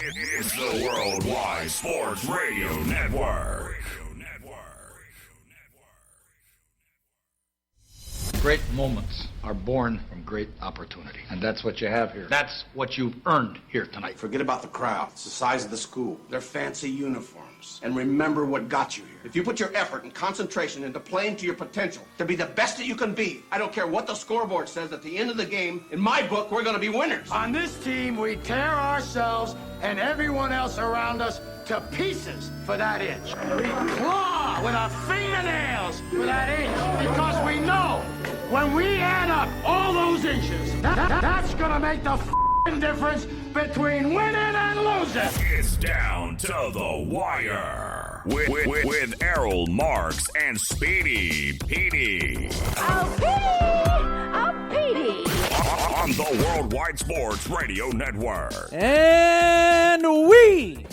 It's the Worldwide Sports Radio Network. Great moments are born from great opportunity. And that's what you have here. That's what you've earned here tonight. Forget about the crowd. It's the size of the school. Their fancy uniforms. And remember what got you here. If you put your effort and concentration into playing to your potential, to be the best that you can be, I don't care what the scoreboard says at the end of the game, in my book, we're going to be winners. On this team, we tear ourselves and everyone else around us to pieces for that inch. We claw with our fingernails for that inch because we know when we add up all those inches, that's gonna make the difference between winning and losing. It's down to the wire with Errol Marks and Speedy Petey. Oh, Petey! On the Worldwide Sports Radio Network. And we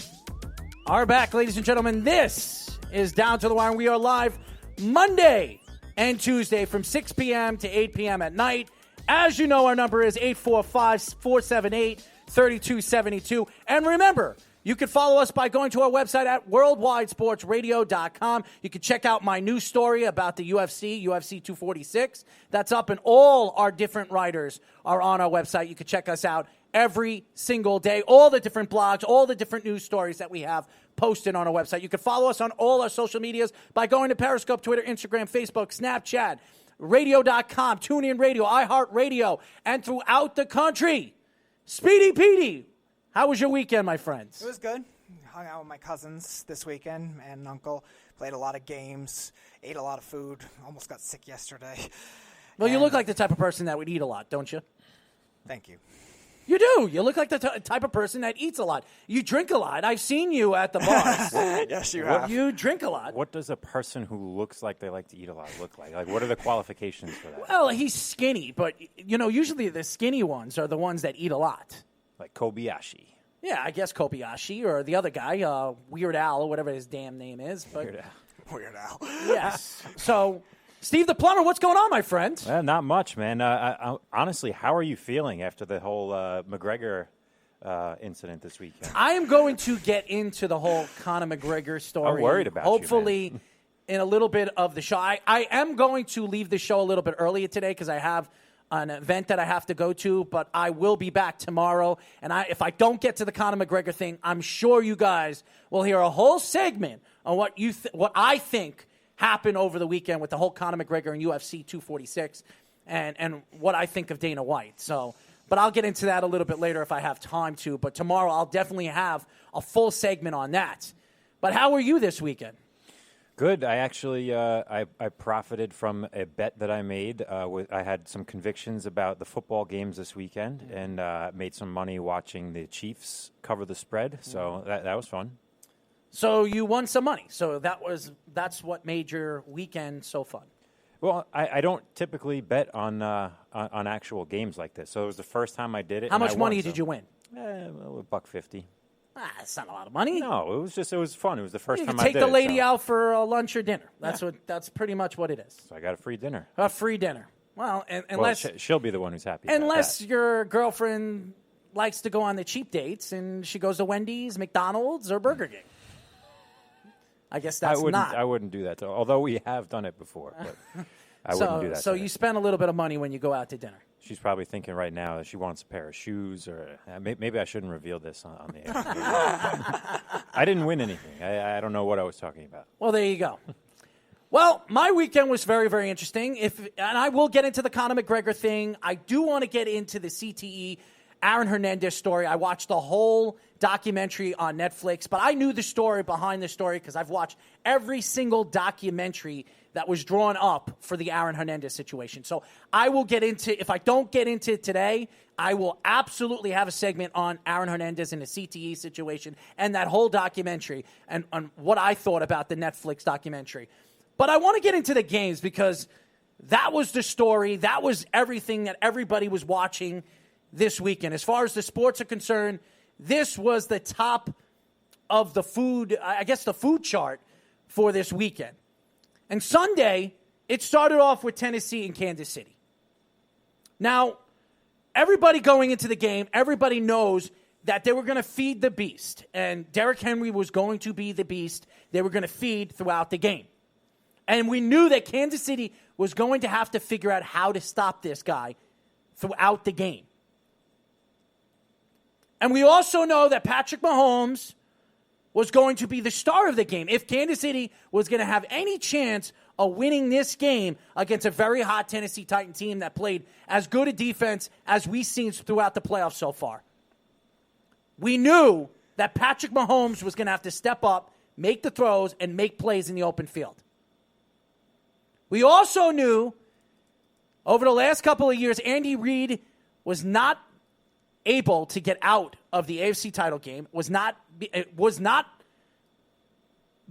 are back, ladies and gentlemen. This is Down to the Wire. We are live Monday and Tuesday from 6 p.m. to 8 p.m. at night. As you know, our number is 845-478-3272. And remember, you can follow us by going to our website at worldwidesportsradio.com. You can check out my new story about the UFC 246. That's up, and all our different writers are on our website. You can check us out every single day. All the different blogs, all the different news stories that we have posted on our website. You can follow us on all our social medias by going to Periscope, Twitter, Instagram, Facebook, Snapchat, radio.com, TuneIn Radio, iHeartRadio, and throughout the country. Speedy Petey, how was your weekend, my friends? It was good. Hung out with my cousins this weekend and uncle. Played a lot of games, ate a lot of food, almost got sick yesterday. Well, you look like the type of person that would eat a lot, don't you? Thank you. You do. You look like the type of person that eats a lot. You drink a lot. I've seen you at the bars. Yes, you have. You drink a lot. What does a person who looks like they like to eat a lot look like? Like, what are the qualifications for that? Well, he's skinny, but, you know, usually the skinny ones are the ones that eat a lot. Like Kobayashi. Yeah, I guess Kobayashi or the other guy, Weird Al or whatever his damn name is. But Weird Al. Yes. So, Steve the Plumber, what's going on, my friend? Well, not much, man. Honestly, how are you feeling after the whole McGregor incident this weekend? I am going to get into the whole Conor McGregor story. I'm worried about hopefully, you, man. in a little bit of the show. I am going to leave the show a little bit earlier today because I have an event that I have to go to, but I will be back tomorrow. And if I don't get to the Conor McGregor thing, I'm sure you guys will hear a whole segment on what I think happened over the weekend with the whole Conor McGregor and UFC 246 and what I think of Dana White. So, but I'll get into that a little bit later if I have time to. But tomorrow I'll definitely have a full segment on that. But how were you this weekend? Good. I actually I profited from a bet that I made. I had some convictions about the football games this weekend and made some money watching the Chiefs cover the spread. So that was fun. So you won some money. So that's what made your weekend so fun. Well, I don't typically bet on actual games like this. So it was the first time I did it. How much money did you win? $1.50. That's not a lot of money. No, it was fun. It was the first time I did it. You can take the lady out for lunch or dinner. That's pretty much what it is. So I got a free dinner. A free dinner. Well, unless she'll be the one who's happy. Unless your girlfriend likes to go on the cheap dates and she goes to Wendy's, McDonald's, or Burger King. I guess that's I wouldn't do that. Although we have done it before, but I wouldn't do that. So you spend a little bit of money when you go out to dinner. She's probably thinking right now that she wants a pair of shoes, or maybe I shouldn't reveal this on the air. I didn't win anything. I don't know what I was talking about. Well, there you go. Well, my weekend was very, very interesting. And I will get into the Conor McGregor thing. I do want to get into the CTE Aaron Hernandez story. I watched the whole documentary on Netflix, but I knew the story behind the story because I've watched every single documentary that was drawn up for the Aaron Hernandez situation. So I will get into, if I don't get into it today, I will absolutely have a segment on Aaron Hernandez and the CTE situation and that whole documentary and on what I thought about the Netflix documentary. But I want to get into the games because that was the story. That was everything that everybody was watching this weekend. As far as the sports are concerned, this was the top of the food, I guess the food chart for this weekend. And Sunday, it started off with Tennessee and Kansas City. Now, everybody going into the game, everybody knows that they were going to feed the beast, and Derrick Henry was going to be the beast they were going to feed throughout the game. And we knew that Kansas City was going to have to figure out how to stop this guy throughout the game. And we also know that Patrick Mahomes was going to be the star of the game. If Kansas City was going to have any chance of winning this game against a very hot Tennessee Titan team that played as good a defense as we've seen throughout the playoffs so far. We knew that Patrick Mahomes was going to have to step up, make the throws, and make plays in the open field. We also knew over the last couple of years, Andy Reid was not able to get out of the AFC title game, was not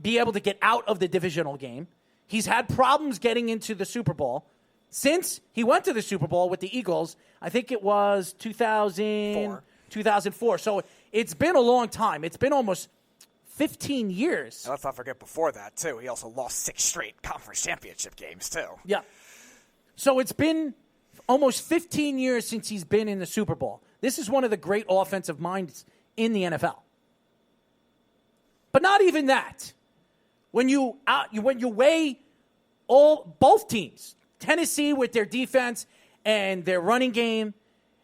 be able to get out of the divisional game. He's had problems getting into the Super Bowl. Since he went to the Super Bowl with the Eagles, I think it was 2004. So it's been a long time. It's been almost 15 years. And let's not forget before that, too. He also lost 6 straight conference championship games, too. Yeah. So it's been almost 15 years since he's been in the Super Bowl. This is one of the great offensive minds in the NFL. But not even that. When you weigh both teams, Tennessee with their defense and their running game,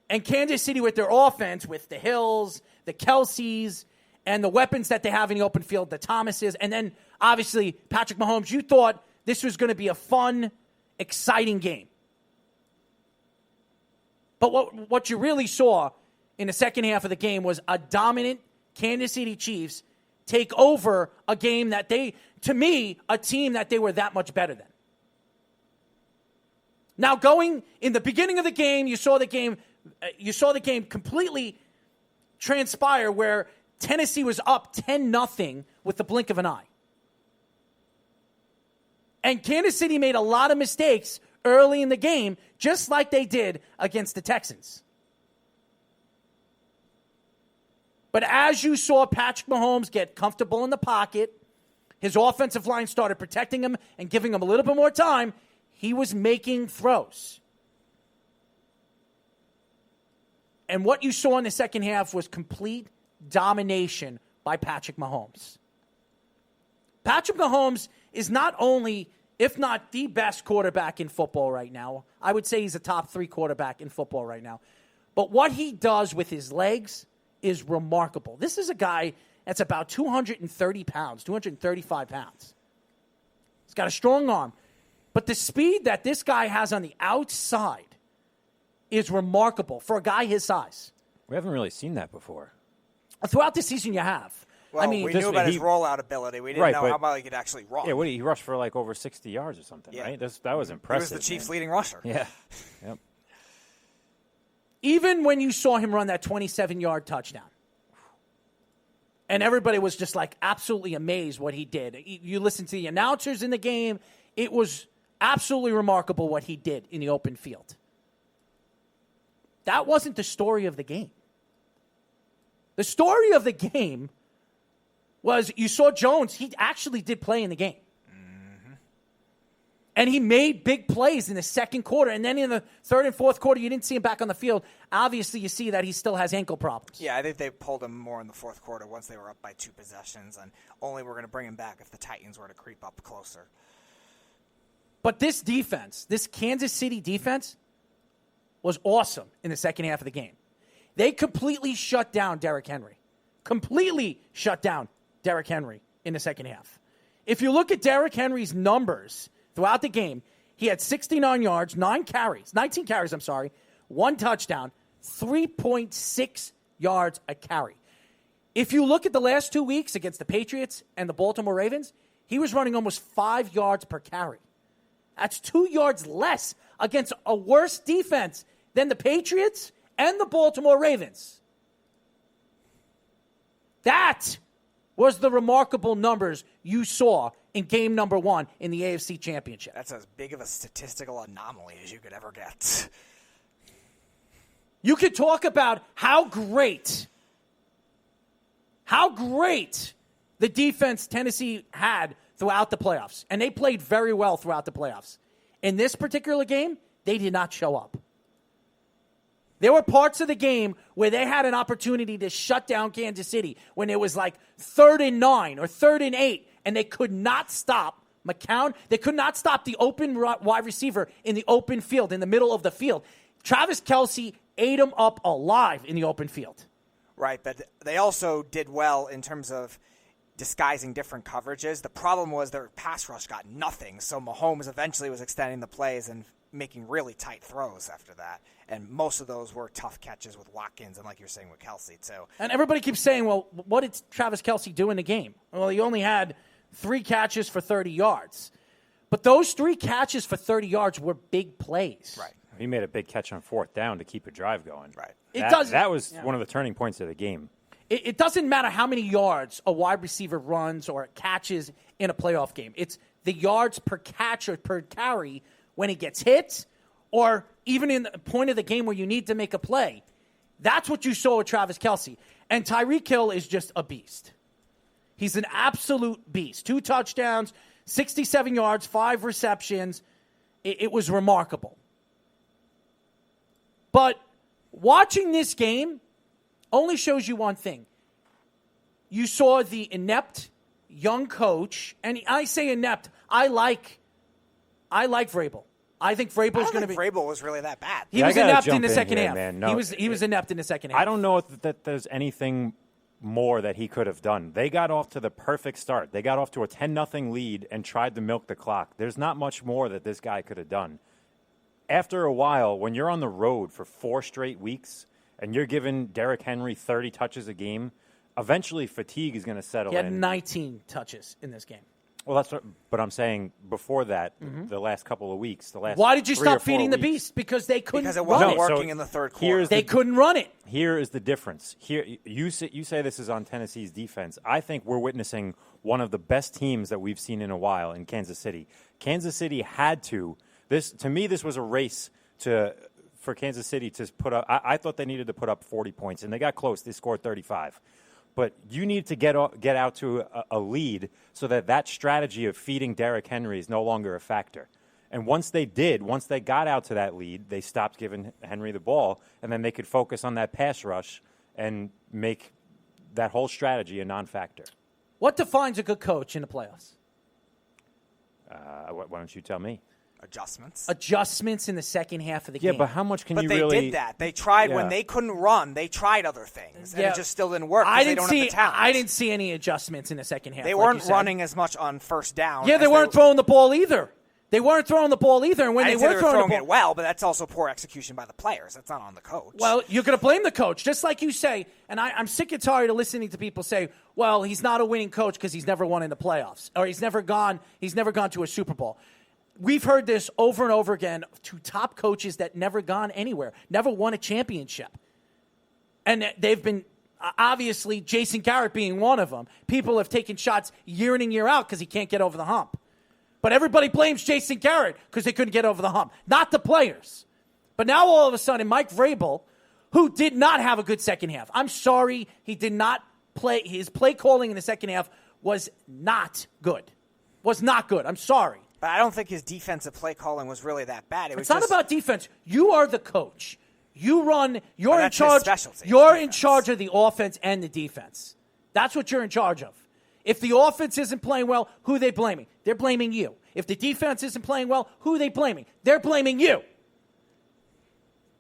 and Kansas City with their offense, with the Hills, the Kelseys, and the weapons that they have in the open field, the Thomases, and then obviously Patrick Mahomes, you thought this was going to be a fun, exciting game. But what you really saw in the second half of the game was a dominant Kansas City Chiefs take over a game that a team that they were that much better than. Now, going in the beginning of the game, you saw the game completely transpire where Tennessee was up 10-0 with the blink of an eye. And Kansas City made a lot of mistakes early in the game, just like they did against the Texans. But as you saw Patrick Mahomes get comfortable in the pocket, his offensive line started protecting him and giving him a little bit more time, he was making throws. And what you saw in the second half was complete domination by Patrick Mahomes. Patrick Mahomes is not only, if not the best quarterback in football right now, I would say he's a top 3 quarterback in football right now. But what he does with his legs is remarkable. This is a guy that's about 230 pounds, 235 pounds. He's got a strong arm. But the speed that this guy has on the outside is remarkable for a guy his size. We haven't really seen that before. Throughout the season, you have. Well, we knew about his rollout ability. We didn't know how well he could actually run. Yeah, he rushed for like over 60 yards or something, right? That was impressive. He was the Chiefs' leading rusher. Yeah. Yep. Even when you saw him run that 27-yard touchdown, and everybody was just like absolutely amazed what he did. You listen to the announcers in the game, it was absolutely remarkable what he did in the open field. That wasn't the story of the game. The story of the game was you saw Jones, he actually did play in the game. Mm-hmm. And he made big plays in the second quarter. And then in the third and fourth quarter, you didn't see him back on the field. Obviously, you see that he still has ankle problems. Yeah, I think they pulled him more in the fourth quarter once they were up by 2 possessions. And only were going to bring him back if the Titans were to creep up closer. But this defense, this Kansas City defense, was awesome in the second half of the game. They completely shut down Derrick Henry. Completely shut down Derrick Henry in the second half. If you look at Derrick Henry's numbers throughout the game, he had 69 yards, 19 carries, 1 touchdown, 3.6 yards a carry. If you look at the last 2 weeks against the Patriots and the Baltimore Ravens, he was running almost 5 yards per carry. That's 2 yards less against a worse defense than the Patriots and the Baltimore Ravens. That was the remarkable numbers you saw in game number 1 in the AFC Championship. That's as big of a statistical anomaly as you could ever get. You could talk about how great the defense Tennessee had throughout the playoffs. And they played very well throughout the playoffs. In this particular game, they did not show up. There were parts of the game where they had an opportunity to shut down Kansas City when it was like 3rd and 9 or 3rd and 8, and they could not stop McCown. They could not stop the open wide receiver in the open field, in the middle of the field. Travis Kelce ate him up alive in the open field. Right, but they also did well in terms of disguising different coverages. The problem was their pass rush got nothing, so Mahomes eventually was extending the plays and making really tight throws after that. And most of those were tough catches with Watkins and, like you're saying, with Kelce, too. And everybody keeps saying, well, what did Travis Kelce do in the game? Well, he only had 3 catches for 30 yards. But those 3 catches for 30 yards were big plays. Right. He made a big catch on 4th down to keep a drive going. Right. That was one of the turning points of the game. It doesn't matter how many yards a wide receiver runs or catches in a playoff game. It's the yards per catch or per carry when he gets hit, or even in the point of the game where you need to make a play. That's what you saw with Travis Kelce. And Tyreek Hill is just a beast. He's an absolute beast. 2 touchdowns, 67 yards, 5 receptions. It was remarkable. But watching this game only shows you one thing. You saw the inept young coach, and I say inept, I like Vrabel. I think Vrabel's going to be. Vrabel was really that bad. He was inept in the second here, half. Man. No, he was inept in the second half. I don't know that there's anything more that he could have done. They got off to the perfect start. They got off to a 10-0 lead and tried to milk the clock. There's not much more that this guy could have done. After a while, when you're on the road for 4 straight weeks and you're giving Derrick Henry 30 touches a game, eventually fatigue is going to settle in. He had 19 touches in this game. Well, that's but I'm saying before that, the last couple of weeks, Why did you 3 or stop 4 feeding the weeks. beast? Because they couldn't Because it run wasn't it. working in the third quarter. They couldn't run it. Here is the difference. Here, you say this is on Tennessee's defense. I think we're witnessing one of the best teams that we've seen in a while in Kansas City. Kansas City had to. To me, this was a race for Kansas City to put up. I thought they needed to put up 40 points, and they got close. They scored 35. But you need to get out to a lead so that strategy of feeding Derrick Henry is no longer a factor. And once they got out to that lead, they stopped giving Henry the ball, and then they could focus on that pass rush and make that whole strategy a non-factor. What defines a good coach in the playoffs? Why don't you tell me? Adjustments in the second half of the game. Yeah, but how much can you really... But they did that. They tried when they couldn't run. They tried other things, and it just still didn't work because they don't have the talent. I didn't see any adjustments in the second half. They weren't running as much on first down. Yeah, they weren't throwing the ball either. And when they were throwing it well, but that's also poor execution by the players. That's not on the coach. Well, you're going to blame the coach, just like you say. And I'm sick and tired of listening to people say, well, he's not a winning coach because he's never won in the playoffs, or he's never gone to a Super Bowl. We've heard this over and over again to top coaches that never gone anywhere, never won a championship. And they've been, obviously, Jason Garrett being one of them. People have taken shots year in and year out because he can't get over the hump. But everybody blames Jason Garrett because they couldn't get over the hump, not the players. But now all of a sudden, Mike Vrabel, who did not have a good second half. I'm sorry, he did not play. His play calling in the second half was not good. I'm sorry. But I don't think his defensive play calling was really that bad. It's not about defense. You are the coach. You're in charge. His specialty. You're in charge of the offense and the defense. That's what you're in charge of. If the offense isn't playing well, who are they blaming? They're blaming you. If the defense isn't playing well, who are they blaming? They're blaming you.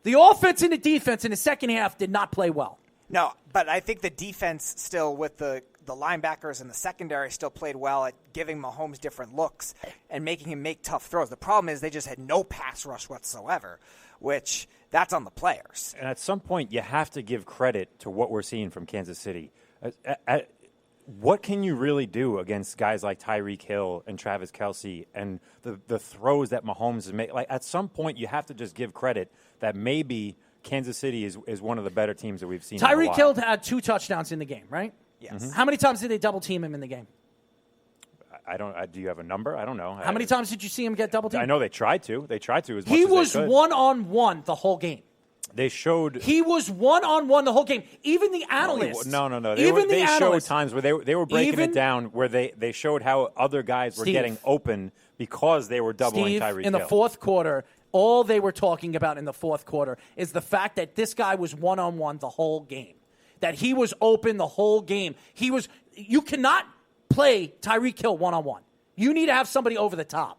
The offense and the defense in the second half did not play well. No, but I think the defense still with the linebackers and the secondary still played well at giving Mahomes different looks and making him make tough throws. The problem is they just had no pass rush whatsoever, which that's on the players. And at some point, you have to give credit to what we're seeing from Kansas City. What can you really do against guys like Tyreek Hill and Travis Kelce and the throws that Mahomes has made? Like, at some point, you have to just give credit that maybe Kansas City is one of the better teams that we've seen. Tyreek Hill had 2 touchdowns in the game, right? Yes. Mm-hmm. How many times did they double team him in the game? I don't. Do you have a number? I don't know. How many times did you see him get double teamed? I know they tried to. As much he as was they could. one-on-one the whole game. They showed he was one-on-one the whole game. Even the analysts. No. They showed times where they were breaking it down, where they showed how other guys were getting open because they were doubling Tyreek Hill. In the fourth quarter, all they were talking about in the fourth quarter is the fact that this guy was one-on-one the whole game, that he was open the whole game. You cannot play Tyreek Hill one-on-one. You need to have somebody over the top.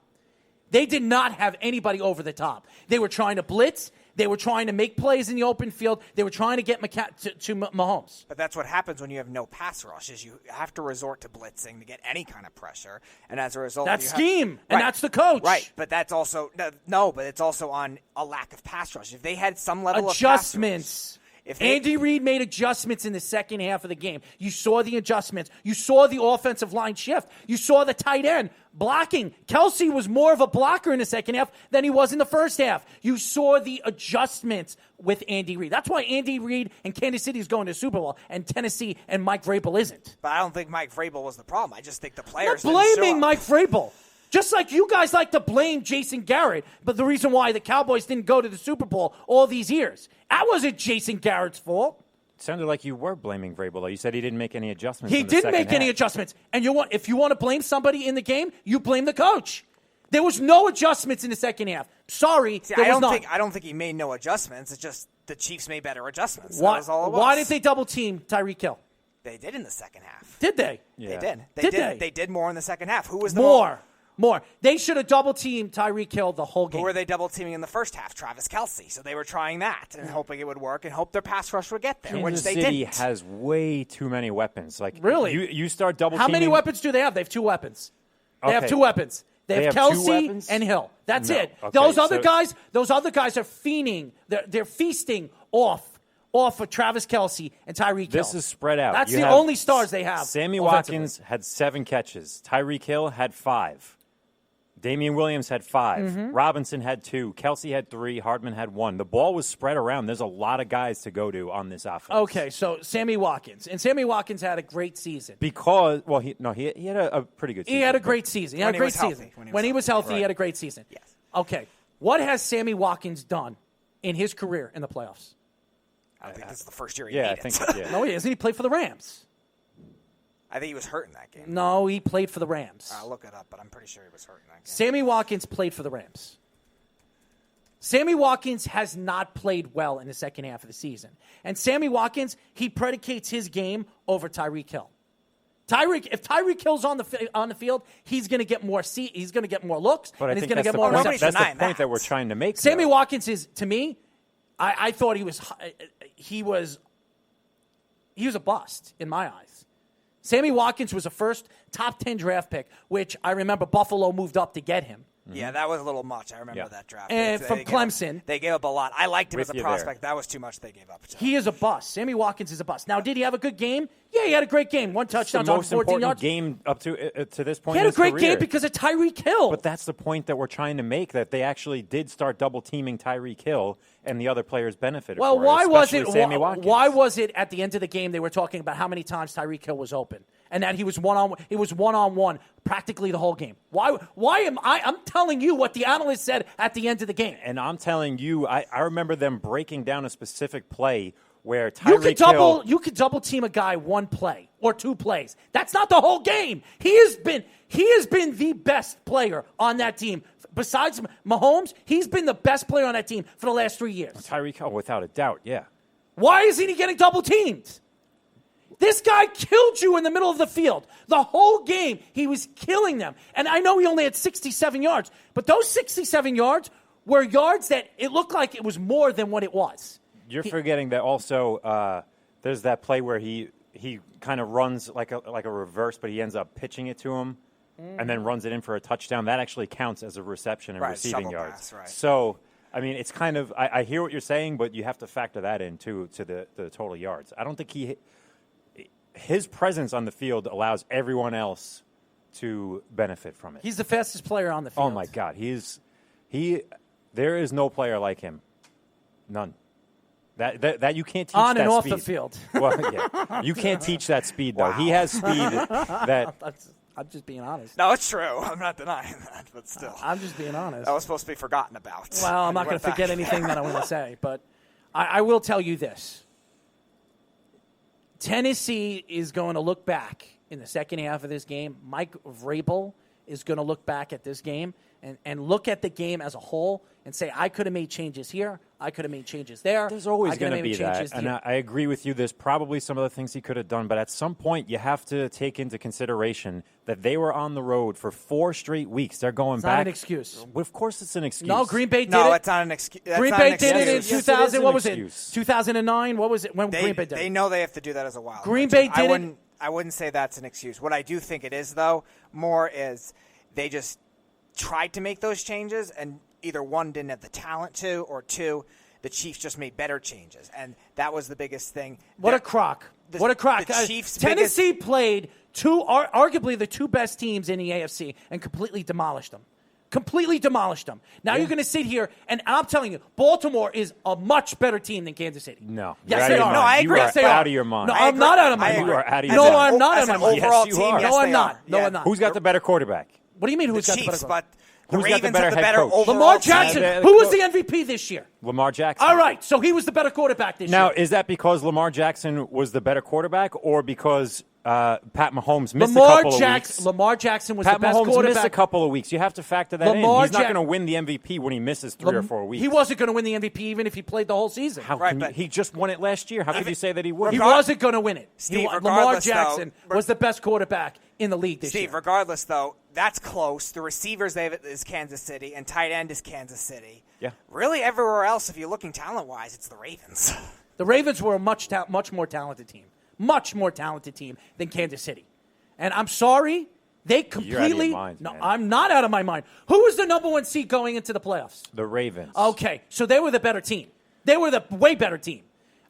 They did not have anybody over the top. They were trying to blitz. They were trying to make plays in the open field. They were trying to get to Mahomes. But that's what happens when you have no pass rush, is you have to resort to blitzing to get any kind of pressure. And as a result, that's scheme, and that's the coach. Right, but that's also but it's also on a lack of pass rush. If they had some level adjustments. of pass rush, Andy Reid made adjustments in the second half of the game. You saw the adjustments. You saw the offensive line shift. You saw the tight end blocking. Kelsey was more of a blocker in the second half than he was in the first half. You saw the adjustments with Andy Reid. That's why Andy Reid and Kansas City is going to the Super Bowl, and Tennessee and Mike Vrabel isn't. But I don't think Mike Vrabel was the problem. I just think the players I'm not blaming Mike Vrabel. Just like you guys like to blame Jason Garrett, but the reason why the Cowboys didn't go to the Super Bowl all these years, that wasn't Jason Garrett's fault. It sounded like you were blaming Vrabel, though. You said he didn't make any adjustments. He didn't make any adjustments. And if you want to blame somebody in the game, you blame the coach. There was no adjustments in the second half. Sorry, there was none. I don't think he made no adjustments. It's just the Chiefs made better adjustments. Why, that was all it was. Why didn't they double team Tyreek Hill? They did in the second half. Did they? Yeah. They did. They did more in the second half. Who was the More. They should have double-teamed Tyreek Hill the whole game. Who were they double-teaming in the first half? Travis Kelce. So they were trying that and hoping it would work and hope their pass rush would get there, Kansas which they City didn't. has way too many weapons. Like really? You start double-teaming. How many weapons do they have? They have 2 weapons. They have 2 weapons. They have Kelsey and Hill. That's it. Okay, those other guys are fiending. They're feasting off of Travis Kelce and Tyreek Hill. This is spread out. That's the only stars they have. Sammy Watkins had 7 catches. Tyreek Hill had 5. Damian Williams had 5. Mm-hmm. Robinson had 2. Kelsey had 3. Hardman had 1. The ball was spread around. There's a lot of guys to go to on this offense. Okay, so Sammy Watkins. And Sammy Watkins had a great season. Because, he had a pretty good season. He had a great season. He had a great season. When he was healthy, he had a great season. Yes. Okay, what has Sammy Watkins done in his career in the playoffs? I don't think this is the first year he made it. I think yeah. No, he isn't. He played for the Rams. I think he was hurt in that game. No, he played for the Rams. I'll look it up, but I'm pretty sure he was hurt in that game. Sammy Watkins played for the Rams. Sammy Watkins has not played well in the second half of the season. And Sammy Watkins, he predicates his game over Tyreek Hill. If Tyreek Hill's on the field, he's going to get more he's going to get more looks, but and he's going to get more receptions. That's the point that we're trying to make. Sammy Watkins is, to me, I thought he was a bust in my eyes. Sammy Watkins was a first top 10 draft pick, which I remember Buffalo moved up to get him. Yeah, that was a little much. I remember that draft. And from Clemson. They gave up a lot. I liked him as a prospect. That was too much they gave up. He is a bust. Sammy Watkins is a bust. Now, did he have a good game? Yeah, he had a great game. 1 touchdown, the most 14 important yards. game up to this point. He had in a his great career. game because of Tyreek Hill. But that's the point that we're trying to make, that they actually did start double teaming Tyreek Hill, and the other players benefited. Well, for why it, was it? Sammy Watkins. Why was it at the end of the game they were talking about how many times Tyreek Hill was open and that he was one-on-one practically the whole game? Why am I'm telling you what the analyst said at the end of the game. And I'm telling you, I remember them breaking down a specific play where Tyreek Hill. You could double team a guy 1 play or 2 plays. That's not the whole game. He has been the best player on that team. Besides Mahomes, he's been the best player on that team for the last 3 years. Tyreek Hill, without a doubt, yeah. Why isn't he getting double teamed? This guy killed you in the middle of the field. The whole game, he was killing them. And I know he only had 67 yards, but those 67 yards were yards that it looked like it was more than what it was. You're forgetting that also there's that play where he kind of runs like a reverse, but he ends up pitching it to him and then runs it in for a touchdown. That actually counts as a reception and receiving yards. Pass, right. So, I mean, it's kind of I hear what you're saying, but you have to factor that in too to the total yards. I don't think his presence on the field allows everyone else to benefit from it. He's the fastest player on the field. Oh my God, there is no player like him, none. That you can't teach on that and off speed. the field. Well, yeah, you can't teach that speed though. Wow. He has speed that. I'm just being honest. No, it's true. I'm not denying that, but still. I'm just being honest. That was supposed to be forgotten about. Well, I'm not going to forget anything that I want to say, but I will tell you this. Tennessee is going to look back in the second half of this game. Mike Vrabel is going to look back at this game and look at the game as a whole and say, I could have made changes here, I could have made changes there. There's always going to be that. Changes And here. I agree with you. There's probably some other things he could have done. But at some point, you have to take into consideration that they were on the road for 4 straight weeks. They're going It's back. not an excuse. Well, of course it's an excuse. No, Green Bay did No, it. it's not an excuse. Green Bay did it in Yes, it is 2000. an What was excuse. it? 2009. What was it when They, Green Bay did they it? know they have to do that as a wild Green card Bay team. did it. I wouldn't say that's an excuse. What I do think it is, though, more is they just tried to make those changes, and either one, didn't have the talent to, or two, the Chiefs just made better changes. And that was the biggest thing. What a crock. What a crock. The Chiefs' Tennessee played arguably the 2 best teams in the AFC and completely demolished them. Completely demolished them. Now you're going to sit here, and I'm telling you, Baltimore is a much better team than Kansas City. No. Yes, You're out they of your are. mind. No, I You agree. are Yes, they out are. of your mind. No, I I'm not agree. out of my I mind. agree. You are out of your No, mind. I'm not out As of an my mind. overall Yes, you team, are. yes, No, I'm they not. are. No, Yeah. I'm not. Who's got the better quarterback? What do you mean who's The got the Chiefs, better but the Who's got the Ravens better have the head better coach? overall Lamar team. Jackson. the Who was the coach. MVP this year? Lamar Jackson. All right, so he was the better quarterback this Now, year. is that because Lamar Jackson was the better quarterback, or because Pat Mahomes missed a Lamar couple of weeks? Lamar Jackson was Pat the best Mahomes quarterback. missed a couple of weeks. You have to factor that Lamar in. He's not Jack- going to win the MVP when he misses 3 or 4 weeks. He wasn't going to win the MVP even if he played the whole season. How Right, can you, but- he just won it last year. How could you say that he would? He Regard- wasn't going to win it. Steve, Lamar regardless, Jackson though, was the best quarterback in the league this Steve, year. regardless, though, that's close. The receivers they have is Kansas City, and tight end is Kansas City. Yeah. Really, everywhere else, if you're looking talent-wise, it's the Ravens. The Ravens were a much more talented team. Much more talented team than Kansas City. And I'm sorry, they completely... You're out of your mind, no, man. I'm not out of my mind. Who was the number 1 seed going into the playoffs? The Ravens. Okay, so they were the better team. They were the way better team.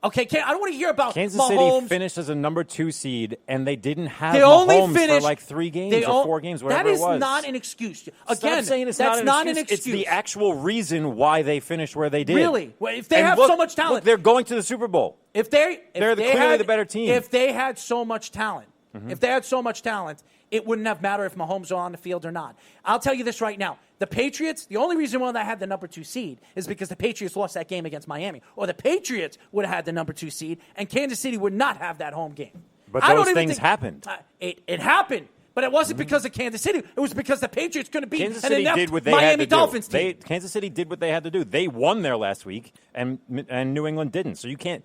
Okay, I don't want to hear about Kansas Mahomes. City finished as a number 2 seed, and they didn't have They only Mahomes finished for like 3 games or 4 games, whatever That is it was. not an excuse. Again, Stop saying it's that's not an excuse. It's the actual reason why they finished where they did. Really? Well, if they And have look- so much talent, look, they're going to the Super Bowl. If they're clearly had, the better team. If they had so much talent, Mm-hmm. if they had so much talent, it wouldn't have mattered if Mahomes was on the field or not. I'll tell you this right now. The Patriots, the only reason why they had the number 2 seed is because the Patriots lost that game against Miami. Or the Patriots would have had the number 2 seed, and Kansas City would not have that home game. But I don't those even things think- happened. It happened. But it wasn't because of Kansas City. It was because the Patriots couldn't beat Kansas an City inept did what they Miami had to Dolphins do. team. Kansas City did what they had to do. They won there last week, and New England didn't. So you can't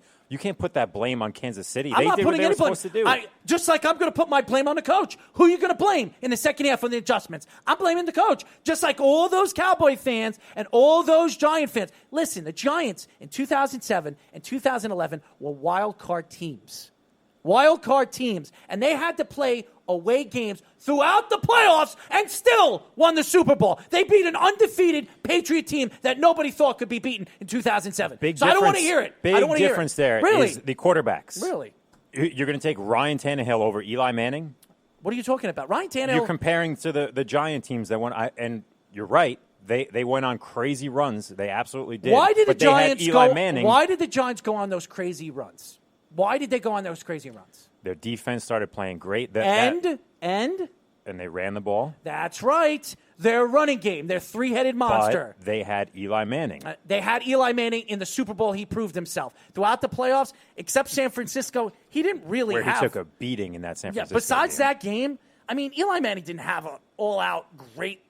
put that blame on Kansas City. I'm They not did what putting they were any blame. supposed to do. Just like I'm going to put my blame on the coach. Who are you going to blame in the second half for the adjustments? I'm blaming the coach. Just like all those Cowboy fans and all those Giant fans. Listen, the Giants in 2007 and 2011 were wild card teams. Wild card teams. And they had to play away games throughout the playoffs and still won the Super Bowl. They beat an undefeated Patriot team that nobody thought could be beaten in 2007. Big so difference, I don't want to hear it. Big I don't want to hear difference it. there Really? is the quarterbacks. Really? You're going to take Ryan Tannehill over Eli Manning? What are you talking about? Ryan Tannehill. You're comparing to the Giant teams that won, and you're right. They went on crazy runs. They absolutely did. Why did the But they had Giants Eli go? Manning. Why did the Giants go on those crazy runs? Why did they go on those crazy runs? Their defense started playing great. And they ran the ball. that's right. Their running game, their 3-headed monster. But they had Eli Manning. They had Eli Manning in the Super Bowl. He proved himself throughout the playoffs. Except San Francisco, he didn't really where have. he took a beating in that San Yeah. Francisco Besides game. that game, I mean, Eli Manning didn't have an all-out great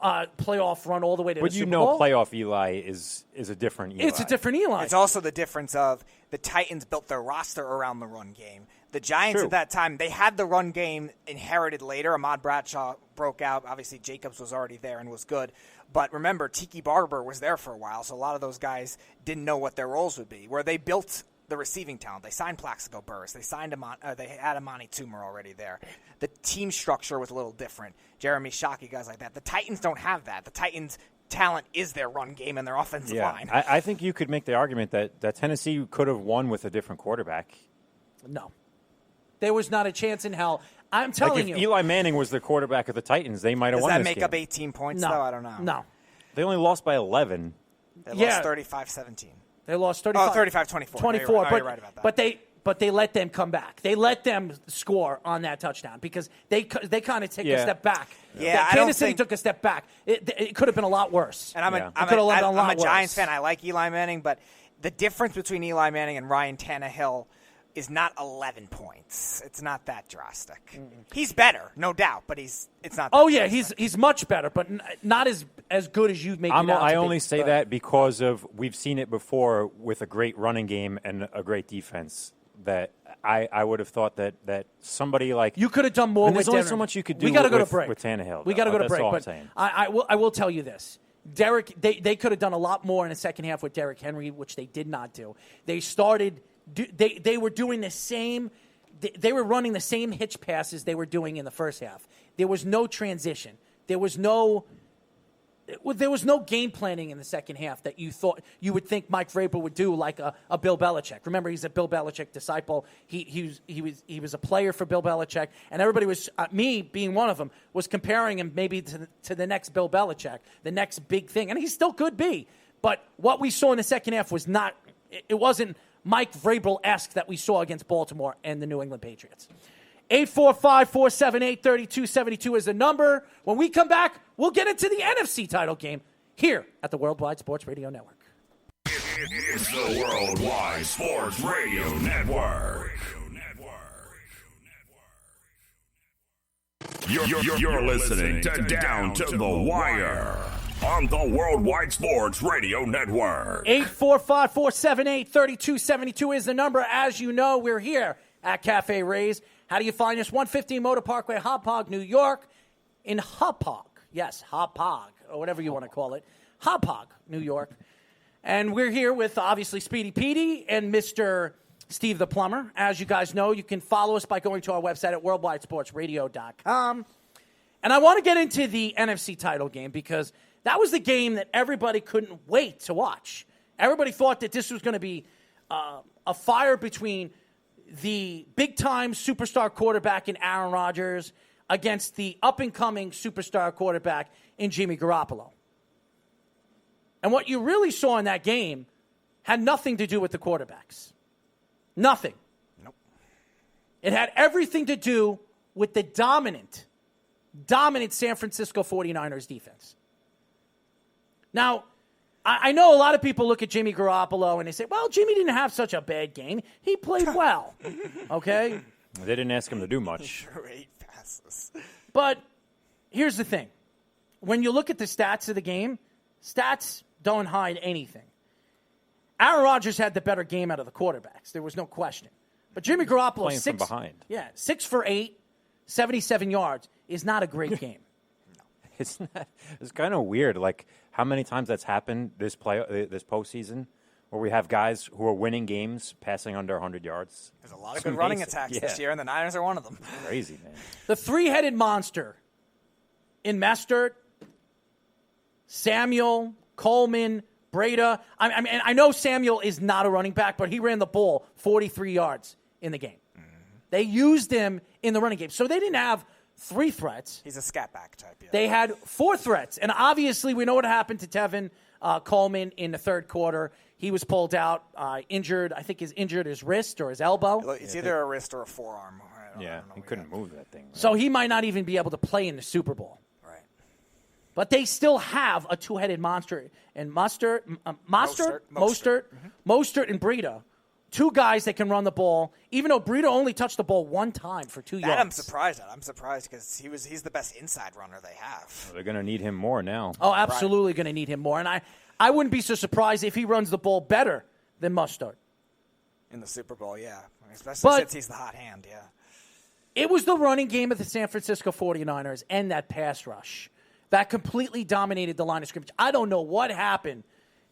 playoff run all the way to But the you Super know Bowl. playoff Eli is a different Eli. It's a different Eli. It's also the difference of the Titans built their roster around the run game. The Giants True. at that time, they had the run game inherited later. Ahmad Bradshaw broke out. Obviously, Jacobs was already there and was good. But remember, Tiki Barber was there for a while, so a lot of those guys didn't know what their roles would be. Where they built the receiving talent. They signed Plaxico Burress. They signed they had Amani Toomer already there. The team structure was a little different. Jeremy Shockey, guys like that. The Titans don't have that. The Titans' talent is their run game and their offensive line. I think you could make the argument that Tennessee could have won with a different quarterback. No. There was not a chance in hell. I'm telling Like if you. Eli Manning was the quarterback of the Titans, they might have Does won that this make game. up 18 points, no. though? I don't know. No. They only lost by 11. They Yeah. lost 35-17. They lost 35. 35-24. 24, No, but, you're right about that. but they let them come back. They let them score on that touchdown because they kind of take a Yeah. step back. Yeah, I Kansas don't City think- took a step back. It could have been a lot worse. And I'm Yeah. a, I'm It could've a, been a I'm lot a Giants worse. fan. I like Eli Manning, but the difference between Eli Manning and Ryan Tannehill is not 11 points. It's not that drastic. He's better, no doubt, but it's not. Oh yeah, he's much better, but not as good as you've made him out to I be. only say that because of we've seen it before with a great running game and a great defense. That I would have thought that somebody like you could have done more. There's with only Derek. so much you could do. We got to go with, to break with Tannehill. We got to go to That's break. all But I'm saying. I will tell you this. Derek, they could have done a lot more in the second half with Derrick Henry, which they did not do. They started. They were doing the same. They were running the same hitch passes they were doing in the first half. There was no transition. There was no game planning in the second half that you thought you would think Mike Vrabel would do, like a Bill Belichick. Remember, he's a Bill Belichick disciple. He was a player for Bill Belichick, and everybody was me being one of them was comparing him maybe to the next Bill Belichick, the next big thing, and he still could be. But what we saw in the second half was not. It wasn't Mike Vrabel-esque that we saw against Baltimore and the New England Patriots. 845-478-3272 is the number. When we come back, we'll get into the NFC title game here at the Worldwide Sports Radio Network. It's the Worldwide Sports Radio Network. You're listening to Down to the Wire on the Worldwide Sports Radio Network. 845-478-3272 is the number. As you know, we're here at Cafe Rays. How do you find us? 115 Motor Parkway, Hauppauge, New York. In Hauppauge. Yes, Hauppauge, or whatever you want to call it. Hauppauge, New York. And we're here with, obviously, Speedy Petey and Mr. Steve the Plumber. As you guys know, you can follow us by going to our website at worldwidesportsradio.com. And I want to get into the NFC title game because that was the game that everybody couldn't wait to watch. Everybody thought that this was going to be a fire between the big-time superstar quarterback in Aaron Rodgers against the up-and-coming superstar quarterback in Jimmy Garoppolo. And what you really saw in that game had nothing to do with the quarterbacks. Nothing. Nope. It had everything to do with the dominant San Francisco 49ers defense. Now, I know a lot of people look at Jimmy Garoppolo and they say, well, Jimmy didn't have such a bad game. He played well, okay? They didn't ask him to do much. Great passes. But here's the thing. When you look at the stats of the game, stats don't hide anything. Aaron Rodgers had the better game out of the quarterbacks. There was no question. But Jimmy Garoppolo, playing from behind. 6 for 8, 77 yards, is not a great game. It's kind of weird, like how many times that's happened this postseason, where we have guys who are winning games passing under 100 yards. There's a lot of good running attacks this year, and the Niners are one of them. Crazy, man. The three-headed monster in Mostert, Samuel, Coleman, Breida. I mean, I know Samuel is not a running back, but he ran the ball 43 yards in the game. Mm-hmm. They used him in the running game, so they didn't have 3 threats. He's a scat back type. Yeah. They had 4 threats. And obviously, we know what happened to Tevin Coleman in the third quarter. He was pulled out, injured. I think he's injured his wrist or his elbow. It's either a wrist or a forearm. I don't know He couldn't move that thing. Right? So he might not even be able to play in the Super Bowl. Right. But they still have a two-headed monster. And Mostert, Mostert and Breida. 2 guys that can run the ball, even though Breida only touched the ball 1 time for 2 yards. I'm surprised at. I'm surprised because he's the best inside runner they have. Well, they're going to need him more now. Oh, absolutely going to need him more. And I wouldn't be so surprised if he runs the ball better than Mostert. In the Super Bowl, yeah. Especially since he's the hot hand, yeah. It was the running game of the San Francisco 49ers and that pass rush that completely dominated the line of scrimmage. I don't know what happened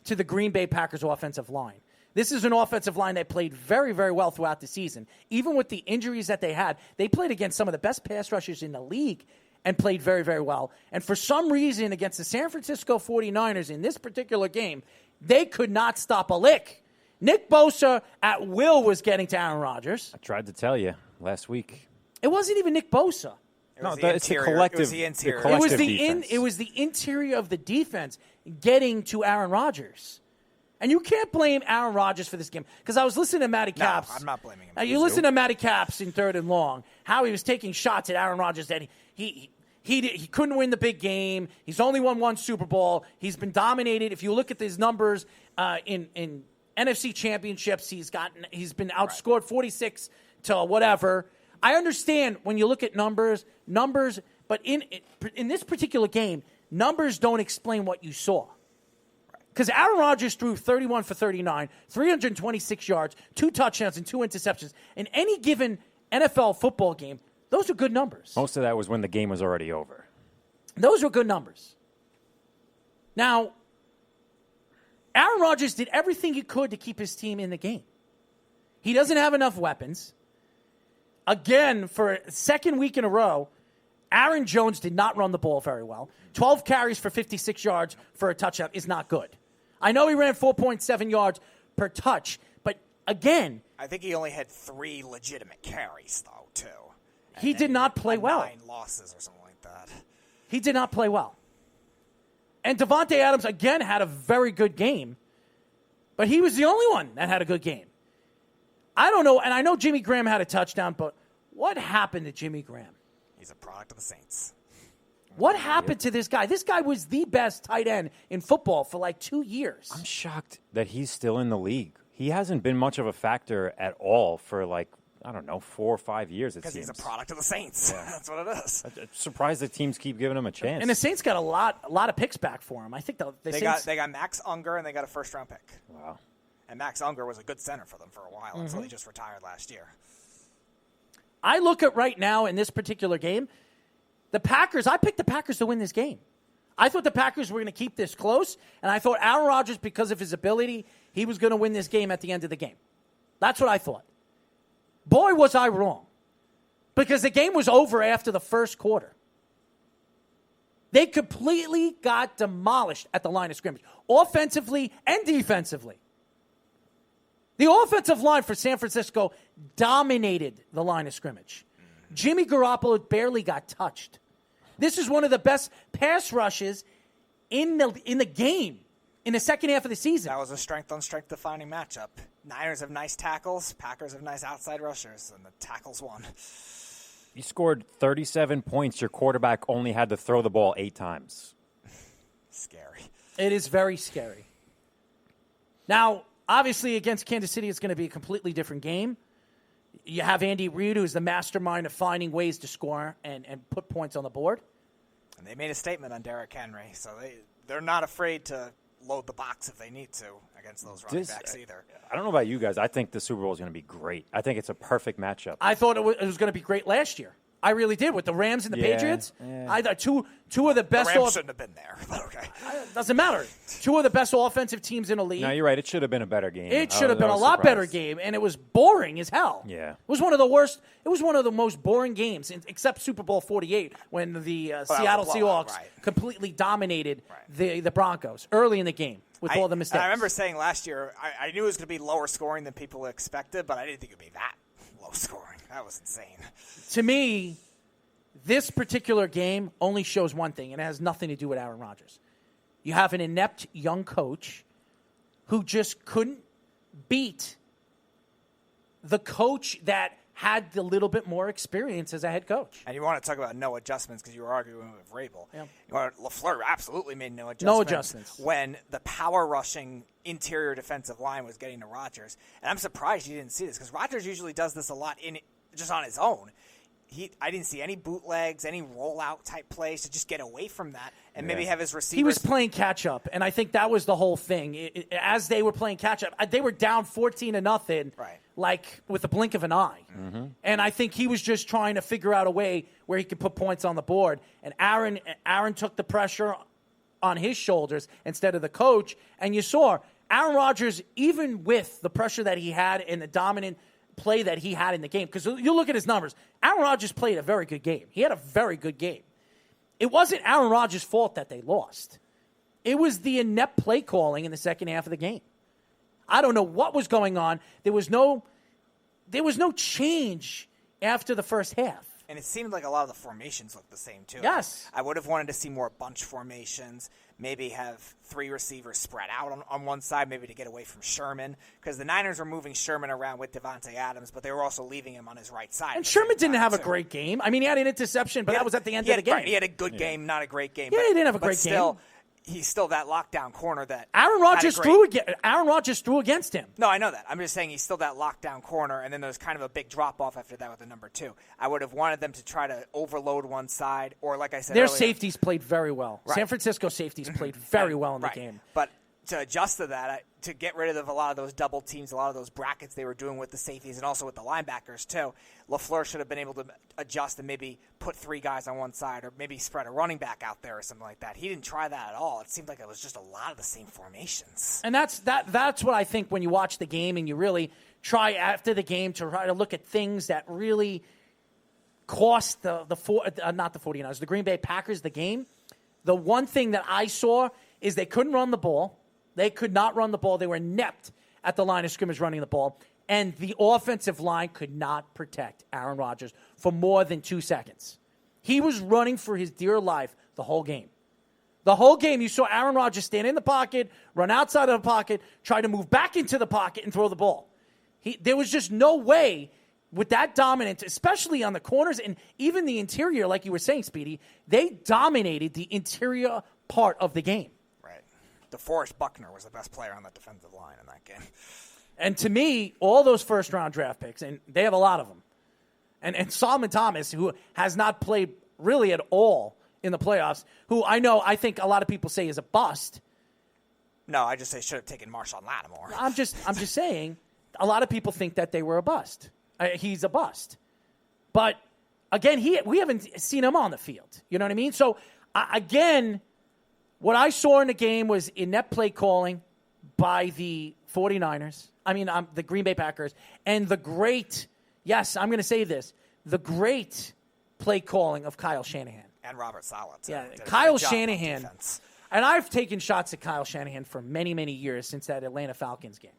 to the Green Bay Packers offensive line. This is an offensive line that played very, very well throughout the season. Even with the injuries that they had, they played against some of the best pass rushers in the league and played very, very well. And for some reason, against the San Francisco 49ers in this particular game, they could not stop a lick. Nick Bosa at will was getting to Aaron Rodgers. I tried to tell you last week. It wasn't even Nick Bosa. It's the collective. It was the interior. It was the interior of the defense getting to Aaron Rodgers. And you can't blame Aaron Rodgers for this game. Because I was listening to Matty Caps. No, I'm not blaming him. You listen to Matty Caps in 3rd and Long, how he was taking shots at Aaron Rodgers that he couldn't win the big game. He's only won 1 Super Bowl. He's been dominated. If you look at his numbers in NFC championships. He's been outscored 46 to whatever. I understand when you look at numbers, but in this particular game, numbers don't explain what you saw. Because Aaron Rodgers threw 31 for 39, 326 yards, 2 touchdowns, and 2 interceptions. In any given NFL football game, those are good numbers. Most of that was when the game was already over. Those were good numbers. Now, Aaron Rodgers did everything he could to keep his team in the game. He doesn't have enough weapons. Again, for a second week in a row, Aaron Jones did not run the ball very well. 12 carries for 56 yards for a touchdown is not good. I know he ran 4.7 yards per touch, but again... I think he only had 3 legitimate carries, though, too. He did not play well. 9 losses or something like that. He did not play well. And Davante Adams, again, had a very good game, but he was the only one that had a good game. I don't know, and I know Jimmy Graham had a touchdown, but what happened to Jimmy Graham? He's a product of the Saints. What happened to this guy? This guy was the best tight end in football for like 2 years. I'm shocked that he's still in the league. He hasn't been much of a factor at all for 4 or 5 years, it seems. Because he's a product of the Saints. Yeah. That's what it is. I'm surprised the teams keep giving him a chance. And the Saints got a lot of picks back for him. I think they got Max Unger, and they got a first-round pick. Wow. And Max Unger was a good center for them for a while until he just retired last year. I look at right now in this particular game, I picked the Packers to win this game. I thought the Packers were going to keep this close, and I thought Aaron Rodgers, because of his ability, he was going to win this game at the end of the game. That's what I thought. Boy, was I wrong. Because the game was over after the first quarter. They completely got demolished at the line of scrimmage, offensively and defensively. The offensive line for San Francisco dominated the line of scrimmage. Jimmy Garoppolo barely got touched. This is one of the best pass rushes in the game in the second half of the season. That was a strength-on-strength defining matchup. Niners have nice tackles, Packers have nice outside rushers, and the tackles won. You scored 37 points. Your quarterback only had to throw the ball 8 times. Scary. It is very scary. Now, obviously, against Kansas City, it's going to be a completely different game. You have Andy Reid, who's the mastermind of finding ways to score and put points on the board. And they made a statement on Derrick Henry, so they're not afraid to load the box if they need to against those running backs either. I don't know about you guys. I think the Super Bowl is going to be great. I think it's a perfect matchup. I thought it was going to be great last year. I really did, with the Rams and the Patriots. Yeah. I thought two of the best. The Rams shouldn't have been there, but okay. Doesn't matter. 2 of the best offensive teams in the league. No, you're right. It should have been a better game. It should have been a lot better game, and it was boring as hell. Yeah. It was one of the worst. It was one of the most boring games, except Super Bowl 48, when the Seattle Seahawks completely dominated the Broncos early in the game with all the mistakes. I remember saying last year, I knew it was going to be lower scoring than people expected, but I didn't think it would be that low scoring. That was insane. To me, this particular game only shows one thing, and it has nothing to do with Aaron Rodgers. You have an inept young coach who just couldn't beat the coach that had the little bit more experience as a head coach. And you want to talk about no adjustments because you were arguing with Vrabel. Yeah. LaFleur absolutely made no adjustments. No adjustments. When the power rushing interior defensive line was getting to Rodgers. And I'm surprised you didn't see this because Rodgers usually does this a lot just on his own. I didn't see any bootlegs, any rollout type plays to just get away from that and maybe have his receivers. He was playing catch up, and I think that was the whole thing. As they were playing catch up, they were down 14-0, like with the blink of an eye. Mm-hmm. And I think he was just trying to figure out a way where he could put points on the board. And Aaron took the pressure on his shoulders instead of the coach. And you saw Aaron Rodgers, even with the pressure that he had and the dominant play that he had in the game, because you look at his numbers, Aaron Rodgers played a very good game. He had a very good game. It wasn't Aaron Rodgers' fault that they lost. It was the inept play calling in the second half of the game. I don't know what was going on. There was no change after the first half. And it seemed like a lot of the formations looked the same, too. Yes. I would have wanted to see more bunch formations, maybe have 3 receivers spread out on one side, maybe to get away from Sherman, because the Niners were moving Sherman around with Davante Adams, but they were also leaving him on his right side. And Sherman didn't have a great game. I mean, he had an interception, but that was at the end of the game. Right, he had a good game, not a great game. Yeah, he didn't have a great game. he's still that lockdown corner that Aaron Rodgers threw against him. No, I know that. I'm just saying he's still that lockdown corner, and then there's kind of a big drop-off after that with the number 2. I would have wanted them to try to overload one side, or like I said Their earlier, safeties played very well. Right. San Francisco safeties played very well in the right. game. But to adjust to that, to get rid of a lot of those double teams, a lot of those brackets they were doing with the safeties and also with the linebackers too, LaFleur should have been able to adjust and maybe put 3 guys on one side or maybe spread a running back out there or something like that. He didn't try that at all. It seemed like it was just a lot of the same formations. And that's what I think when you watch the game and you really try after the game to try to look at things that really cost not the 49ers, the Green Bay Packers the game. The one thing that I saw is they couldn't run the ball. They could not run the ball. They were inept at the line of scrimmage running the ball. And the offensive line could not protect Aaron Rodgers for more than 2 seconds. He was running for his dear life the whole game. The whole game, you saw Aaron Rodgers stand in the pocket, run outside of the pocket, try to move back into the pocket and throw the ball. There was just no way with that dominance, especially on the corners and even the interior, like you were saying, Speedy, they dominated the interior part of the game. DeForest Buckner was the best player on that defensive line in that game. And to me, all those first-round draft picks, and they have a lot of them, and Solomon Thomas, who has not played really at all in the playoffs, who I think a lot of people say is a bust. No, I just say should have taken Marshawn Lattimore. I'm just saying, a lot of people think that they were a bust. He's a bust. But, again, we haven't seen him on the field. You know what I mean? So, again, what I saw in the game was inept play calling by the 49ers. The Green Bay Packers. And the great play calling of Kyle Shanahan. And Robert Saleh. Yeah, Kyle Shanahan. And I've taken shots at Kyle Shanahan for many, many years since that Atlanta Falcons game.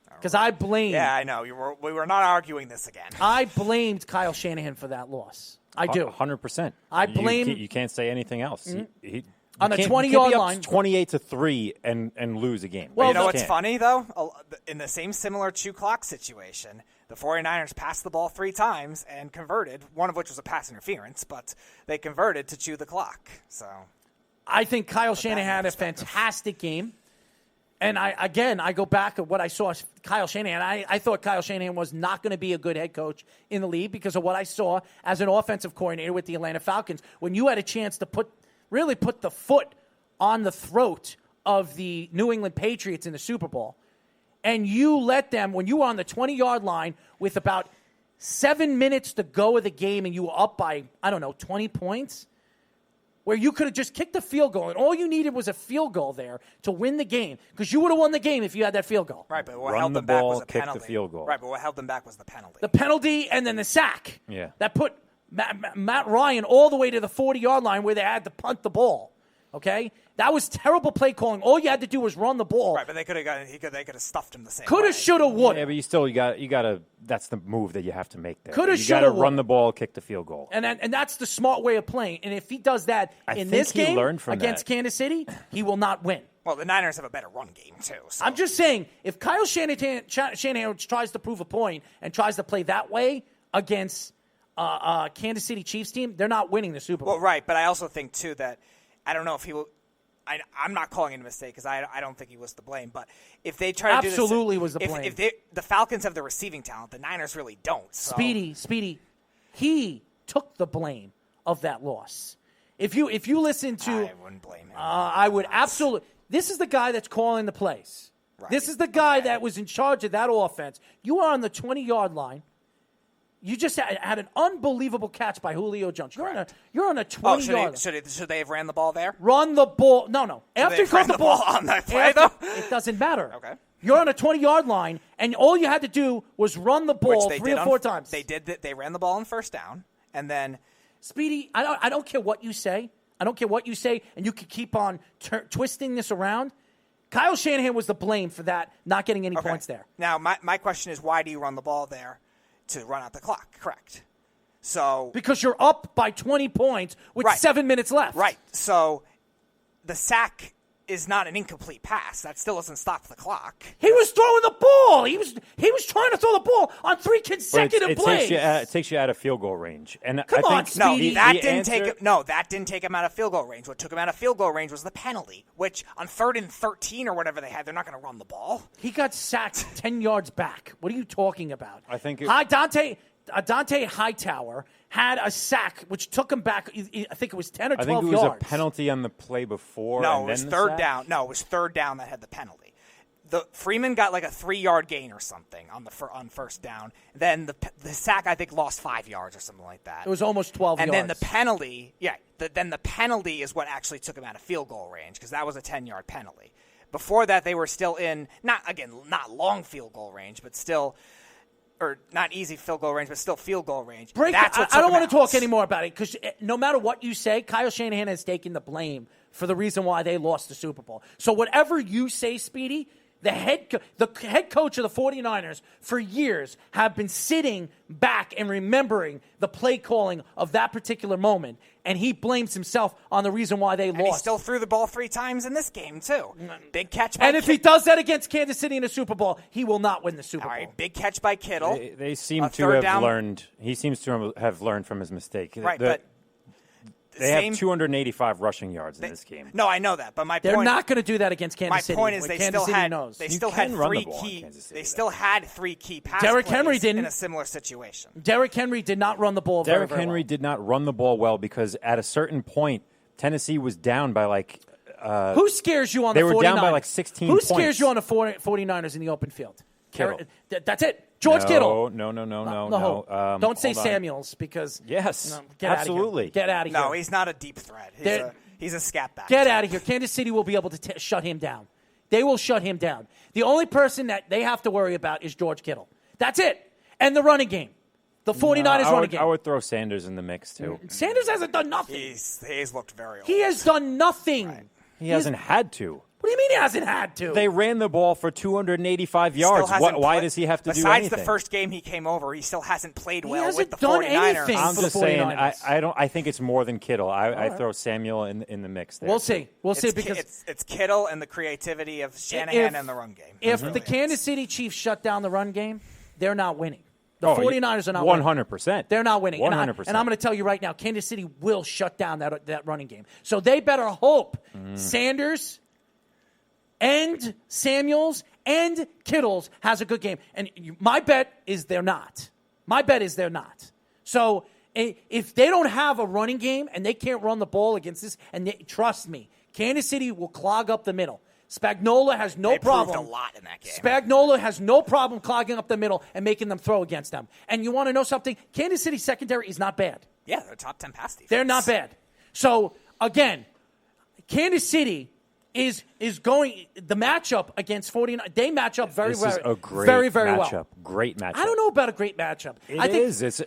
Because I blamed. Yeah, I know. We were not arguing this again. I blamed Kyle Shanahan for that loss. I do. 100%. I blame. You can't say anything else. Mm-hmm. On the 20-yard line, 28-3 and lose a game. Well, you know what's funny though? In the same similar 2 clock situation, the 49ers passed the ball 3 times and converted. One of which was a pass interference, but they converted to chew the clock. So, I think Kyle Shanahan had a fantastic game. And I go back at what I saw Kyle Shanahan. I thought Kyle Shanahan was not going to be a good head coach in the league because of what I saw as an offensive coordinator with the Atlanta Falcons. When you had a chance to really put the foot on the throat of the New England Patriots in the Super Bowl, and you let them, when you were on the 20-yard line with about 7 minutes to go of the game and you were up by, 20 points, where you could have just kicked a field goal, and all you needed was a field goal there to win the game, because you would have won the game if you had that field goal. Right, but what held them back was a penalty. Kick the field goal. Right, but what held them back was the penalty. The penalty and then the sack. Yeah. That put Matt Ryan all the way to the 40-yard line where they had to punt the ball. Okay? That was terrible play calling. All you had to do was run the ball. Right, but they could have stuffed him the same way. Coulda, shoulda, woulda. Yeah, but you got to. That's the move that you have to make there. Coulda, you got to shoulda, run the ball, kick the field goal, and that's the smart way of playing. And if he does that in this game against Kansas City, he will not win. Well, the Niners have a better run game too. So. I'm just saying, if Kyle Shanahan tries to prove a point and tries to play that way against Kansas City Chiefs team, they're not winning the Super Bowl. Well, right, but I also think too that I don't know if he will. I'm not calling it a mistake because I don't think he was to blame. But if they try to do this, absolutely was the blame. If the Falcons have the receiving talent, the Niners really don't. So. Speedy, he took the blame of that loss. If you listen to, I wouldn't blame him. I would absolutely. This is the guy that's calling the plays. Right. This is the guy that was in charge of that offense. You are on the 20-yard line. You just had an unbelievable catch by Julio Jones. You're on a 20-yard line. Should they have ran the ball there? Run the ball. No. After you caught the ball on that play, though? It doesn't matter. Okay. You're on a 20-yard line, and all you had to do was run the ball 3 or 4 times. They did that. They ran the ball on first down, and then Speedy, I don't care what you say. I don't care what you say, and you can keep on twisting this around. Kyle Shanahan was the blame for that, not getting any points there. Now, my question is, why do you run the ball there? To run out the clock, correct. So because you're up by 20 points with 7 minutes left. Right. So the sack is not an incomplete pass. That still doesn't stop the clock. He was throwing the ball. He was trying to throw the ball on 3 consecutive plays. It takes you out of field goal range. And Come I on, think, Speedy. That didn't take him out of field goal range. What took him out of field goal range was the penalty, which on 3rd and 13 or whatever they had, they're not going to run the ball. He got sacked 10 yards back. What are you talking about? I think Dante Hightower had a sack, which took him back, I think it was 10 or 12 yards. I think it was a penalty on the play before. No, and it was then third the sack? down. No, it was third down that had the penalty. Freeman got like a 3-yard gain or something on first down. Then the sack, I think, lost 5 yards or something like that. It was almost 12 and yards. then the penalty, then the penalty is what actually took him out of field goal range because that was a 10-yard penalty. Before that, they were still in, not long field goal range, but still – or not easy field goal range, but still field goal range. That's what I don't want to talk anymore about it because no matter what you say, Kyle Shanahan has taken the blame for the reason why they lost the Super Bowl. So whatever you say, Speedy, the head coach of the 49ers for years have been sitting back and remembering the play calling of that particular moment, and he blames himself on the reason why they lost. He still threw the ball 3 times in this game, too. Big catch by And if he does that against Kansas City in the Super Bowl, he will not win the Super Bowl. All right, big catch by Kittle. They seem to have learned. He seems to have learned from his mistake. Right, but they have 285 rushing yards in this game. No, I know that, but my They're point, not going to do that against Kansas City. My point is they Kansas still City had knows. they still had 3 key. They still had 3 key pass Derrick plays Henry didn't. in a similar situation. Derrick Henry did not run the ball very well. Derrick Henry did not run the ball well because at a certain point, Tennessee was down by like. Who scares you on the 49ers? They were down by like 16 Who points. scares you on the 49ers in the open field? Kittle. That's it. George Kittle. No. Don't say hold on. Samuels because Yes, get absolutely. Out of here. Get out of here. No, he's not a deep threat. He's a scat back. Get out of here. Kansas City will be able to shut him down. They will shut him down. The only person that they have to worry about is George Kittle. That's it. And the running game. The 49ers running game. I would throw Sanders in the mix, too. Sanders hasn't done nothing. He's looked very old. He has done nothing. Right. He hasn't had to. What do you mean he hasn't had to? They ran the ball for 285 yards. Why does he have to do anything? Besides the first game he came over, he still hasn't played well with the done 49ers. anything. I'm for just the saying, 49ers. I think it's more than Kittle. I throw Samuel in the mix there. We'll see. We'll see because it's Kittle and the creativity of Shanahan and the run game. If the Kansas City Chiefs shut down the run game, they're not winning. The 49ers are not winning. 100%. They're not winning. 100%. And I'm going to tell you right now, Kansas City will shut down that running game. So they better hope Sanders and Samuels and Kittles has a good game. And my bet is they're not. So if they don't have a running game and they can't run the ball against this, trust me, Kansas City will clog up the middle. Spagnuolo has no problem. They proved a lot in that game. Spagnuolo has no problem clogging up the middle and making them throw against them. And you want to know something? Kansas City secondary is not bad. Yeah, they're top 10 pass defense. They're not bad. So, again, Kansas City is going the matchup against 49. They match up very well. This is a great very, very matchup. well. Great matchup. I don't know about a great matchup. It is.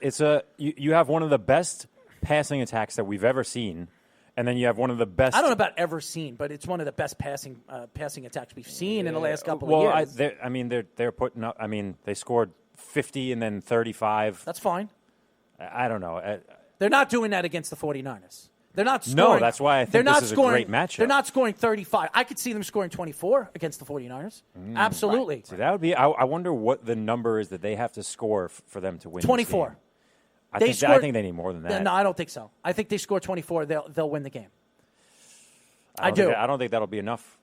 You have one of the best passing attacks that we've ever seen. And then you have one of the best. I don't know about ever seen, but it's one of the best passing attacks we've seen in the last couple of years. They're putting up. I mean, they scored 50 and then 35. That's fine. I don't know. They're not doing that against the 49ers. They're not scoring. No, that's why I think this is a great matchup. They're not scoring 35. I could see them scoring 24 against the 49ers. Absolutely. Right. So that would be. I wonder what the number is that they have to score for them to win. 24. This game. I think they need more than that. No, I don't think so. I think they score 24. They'll win the game. I don't think that'll be enough.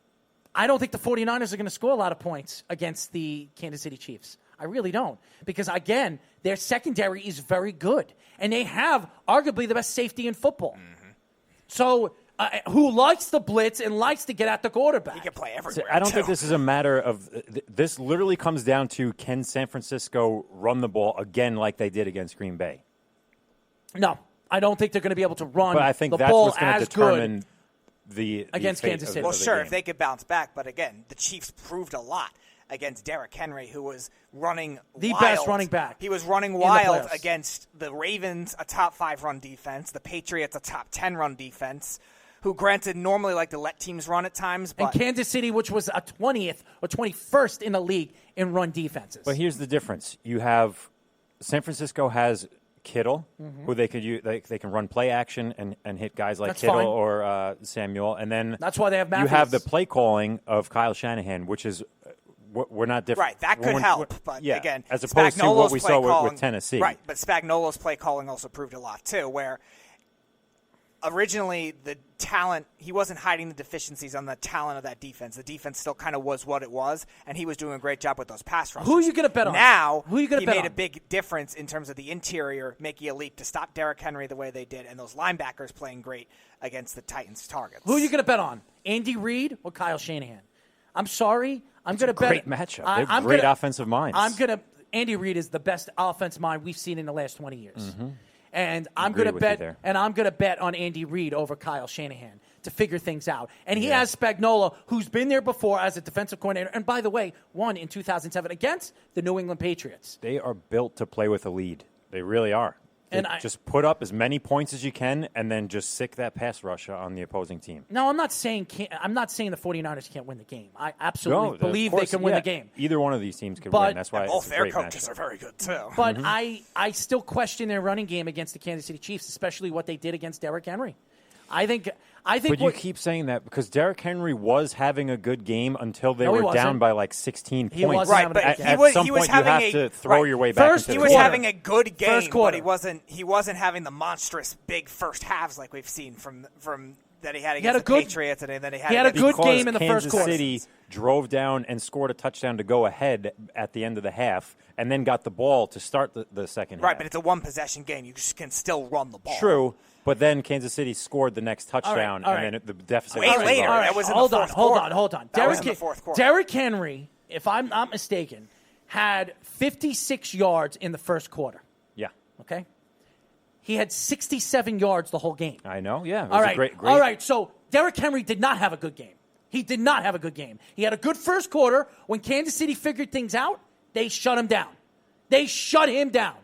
I don't think the 49ers are going to score a lot of points against the Kansas City Chiefs. I really don't. Because, again, their secondary is very good. And they have arguably the best safety in football. Mm-hmm. So, who likes the blitz and likes to get at the quarterback. He can play everywhere. I don't think this is a matter of this literally comes down to can San Francisco run the ball again like they did against Green Bay? No, I don't think they're going to be able to run but I think the that's ball what's going to as determine good against Kansas City. Well, sure, if they could bounce back. But again, the Chiefs proved a lot against Derrick Henry, who was running the wild. best running back. He was running wild against the Ravens, a top 5 run defense, the Patriots, a top 10 run defense, who granted normally like to let teams run at times. But and Kansas City, which was a 20th or 21st in the league in run defenses. But here's the difference. You have San Francisco has Kittle, who they could use. They can run play action and hit guys like That's Kittle fine. or Samuel. And then That's why they have You have the Matthews. play calling of Kyle Shanahan, which is we're not different. Right, that could help, but yeah, again, as opposed to what Spagnuolo's we play saw calling, with Tennessee. Right, but Spagnuolo's play calling also proved a lot too, where originally the talent, he wasn't hiding the deficiencies on the talent of that defense. The defense still kind of was what it was, and he was doing a great job with those pass rushers. Who are you gonna bet on? Now, Who are you gonna he bet made on? a big difference in terms of the interior making a leap to stop Derrick Henry the way they did, and those linebackers playing great against the Titans' targets. Who are you going to bet on? Andy Reid or Kyle Shanahan? I'm sorry. I'm going to bet. Great matchup. They're great offensive minds. Andy Reid is the best offensive mind we've seen in the last 20 years. And I'm Agree going to with you bet. there. And I'm going to bet on Andy Reid over Kyle Shanahan to figure things out. And he has Spagnuolo, who's been there before as a defensive coordinator. And by the way, won in 2007 against the New England Patriots. They are built to play with a lead. They really are. And just put up as many points as you can, and then just sick that pass rusher on the opposing team. No, I'm not saying the 49ers can't win the game. I absolutely No, believe of they course, can win yeah. the game. Either one of these teams could But- win. That's why Both it's a their great coaches matchup. are very good too. But I still question their running game against the Kansas City Chiefs, especially what they did against Derrick Henry. I think. But you keep saying that because Derrick Henry was having a good game until they No, he were down wasn't. by like 16 He points. wasn't Right, having a but good At, game. at some he was point, you having have a to throw your way back First into He the was game. having a good game, First quarter. but he wasn't having the monstrous big first halves like we've seen from that he had had against a the good- Patriots, and then he had, he had a against- good because game in the first Kansas quarter. City drove down and scored a touchdown to go ahead at the end of the half, and then got the ball to start the second right, half. but it's a one possession game. You just can still run the ball. True, but then Kansas City scored the next touchdown, all right. and then the deficit Way was later. large. That was in the hold fourth on, quarter. hold on. That was in the fourth quarter. Derrick Henry, if I'm not mistaken, had 56 yards in the first quarter. Yeah, Okay, he had 67 yards the whole game. I know. Yeah, it was All a right, great. all right. So Derrick Henry did not have a good game. He did not have a good game. He had a good first quarter. When Kansas City figured things out, they shut him down. They shut him down.